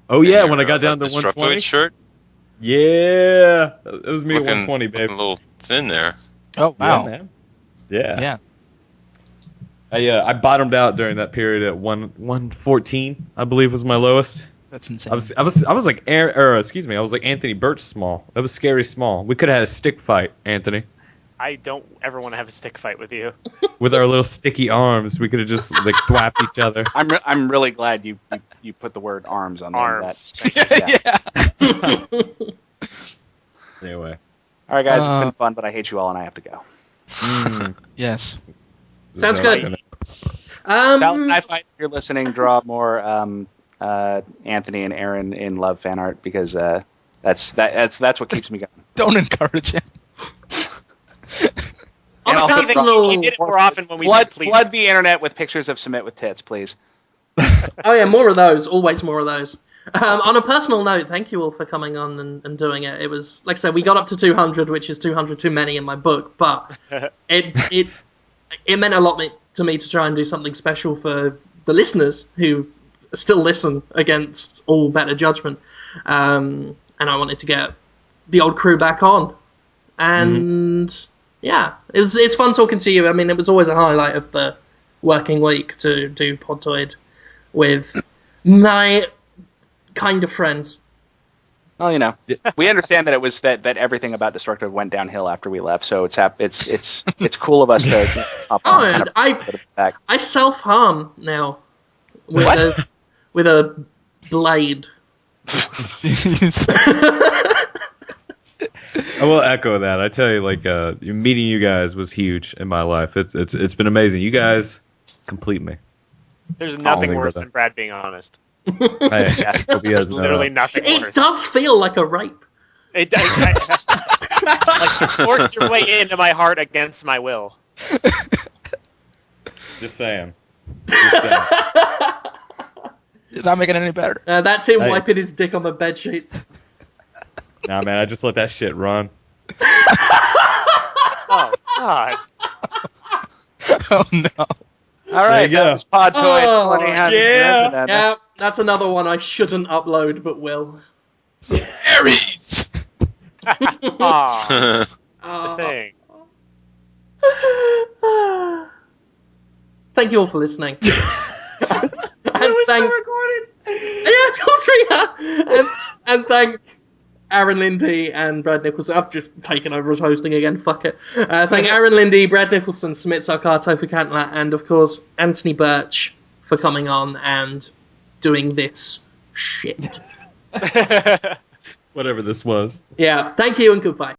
Speaker 2: Oh, yeah, when I got down to 120?
Speaker 4: Shirt?
Speaker 2: Yeah. It was me at 120, babe.
Speaker 4: Looking a little thin there.
Speaker 5: Oh, wow.
Speaker 2: Yeah, man. Yeah. I bottomed out during that period at 114, I believe was my lowest.
Speaker 5: That's insane.
Speaker 2: I was like Anthony Burch small. That was scary small. We could have had a stick fight, Anthony.
Speaker 3: I don't ever want to have a stick fight with you.
Speaker 2: With our little sticky arms, we could have just like thwapped each other.
Speaker 1: I'm really glad you put the word arms on
Speaker 3: arms.
Speaker 1: That.
Speaker 5: Yeah.
Speaker 2: Anyway.
Speaker 1: All right, guys, it's been fun, but I hate you all, and I have to go.
Speaker 5: Yes.
Speaker 6: Sounds good.
Speaker 1: If you're listening, draw more Anthony and Aaron in love fan art, because that's what keeps me going.
Speaker 5: Don't encourage him.
Speaker 1: And also,
Speaker 3: he did it more often when we
Speaker 1: flood the internet with pictures of Samit with tits, please.
Speaker 6: Oh yeah, more of those. Always more of those. On a personal note, thank you all for coming on and doing it. It was, like I said, we got up to 200, which is 200 too many in my book, but it meant a lot to me to try and do something special for the listeners who still listen against all better judgment. And I wanted to get the old crew back on. And yeah, it's fun talking to you. I mean, it was always a highlight of the working week to do Podtoid with my kind of friends.
Speaker 1: Well, you know, we understand that it was that everything about Destructive went downhill after we left, so it's cool of us to hop on.
Speaker 6: I self-harm now with a blade.
Speaker 2: I will echo that. I tell you, like, meeting you guys was huge in my life. It's been amazing. You guys complete me.
Speaker 3: There's nothing worse than Brad being honest.
Speaker 2: There's
Speaker 3: literally nothing worse.
Speaker 6: It does feel like a rape.
Speaker 3: It does. Like you forced your way into my heart against my will.
Speaker 2: Just saying.
Speaker 5: It's not making it any better.
Speaker 6: That's him wiping his dick on the bed sheets.
Speaker 2: Nah, man, I just let that shit run.
Speaker 3: Oh, God.
Speaker 5: Oh, no.
Speaker 1: All right, that was Podtoid 2000.
Speaker 6: Yeah, that's another one I shouldn't upload, but will.
Speaker 5: Aries!
Speaker 3: The thing.
Speaker 6: Thank you all for listening.
Speaker 2: Are we still recording?
Speaker 6: Yeah, of course we are. And thank Aaron Linde and Brad Nicholson. I've just taken over as hosting again. Fuck it. Thank Aaron Linde, Brad Nicholson, Samit Sarkar, Topher Cantler, and of course Anthony Burch for coming on and doing this shit.
Speaker 2: Whatever this was.
Speaker 6: Yeah. Thank you and goodbye.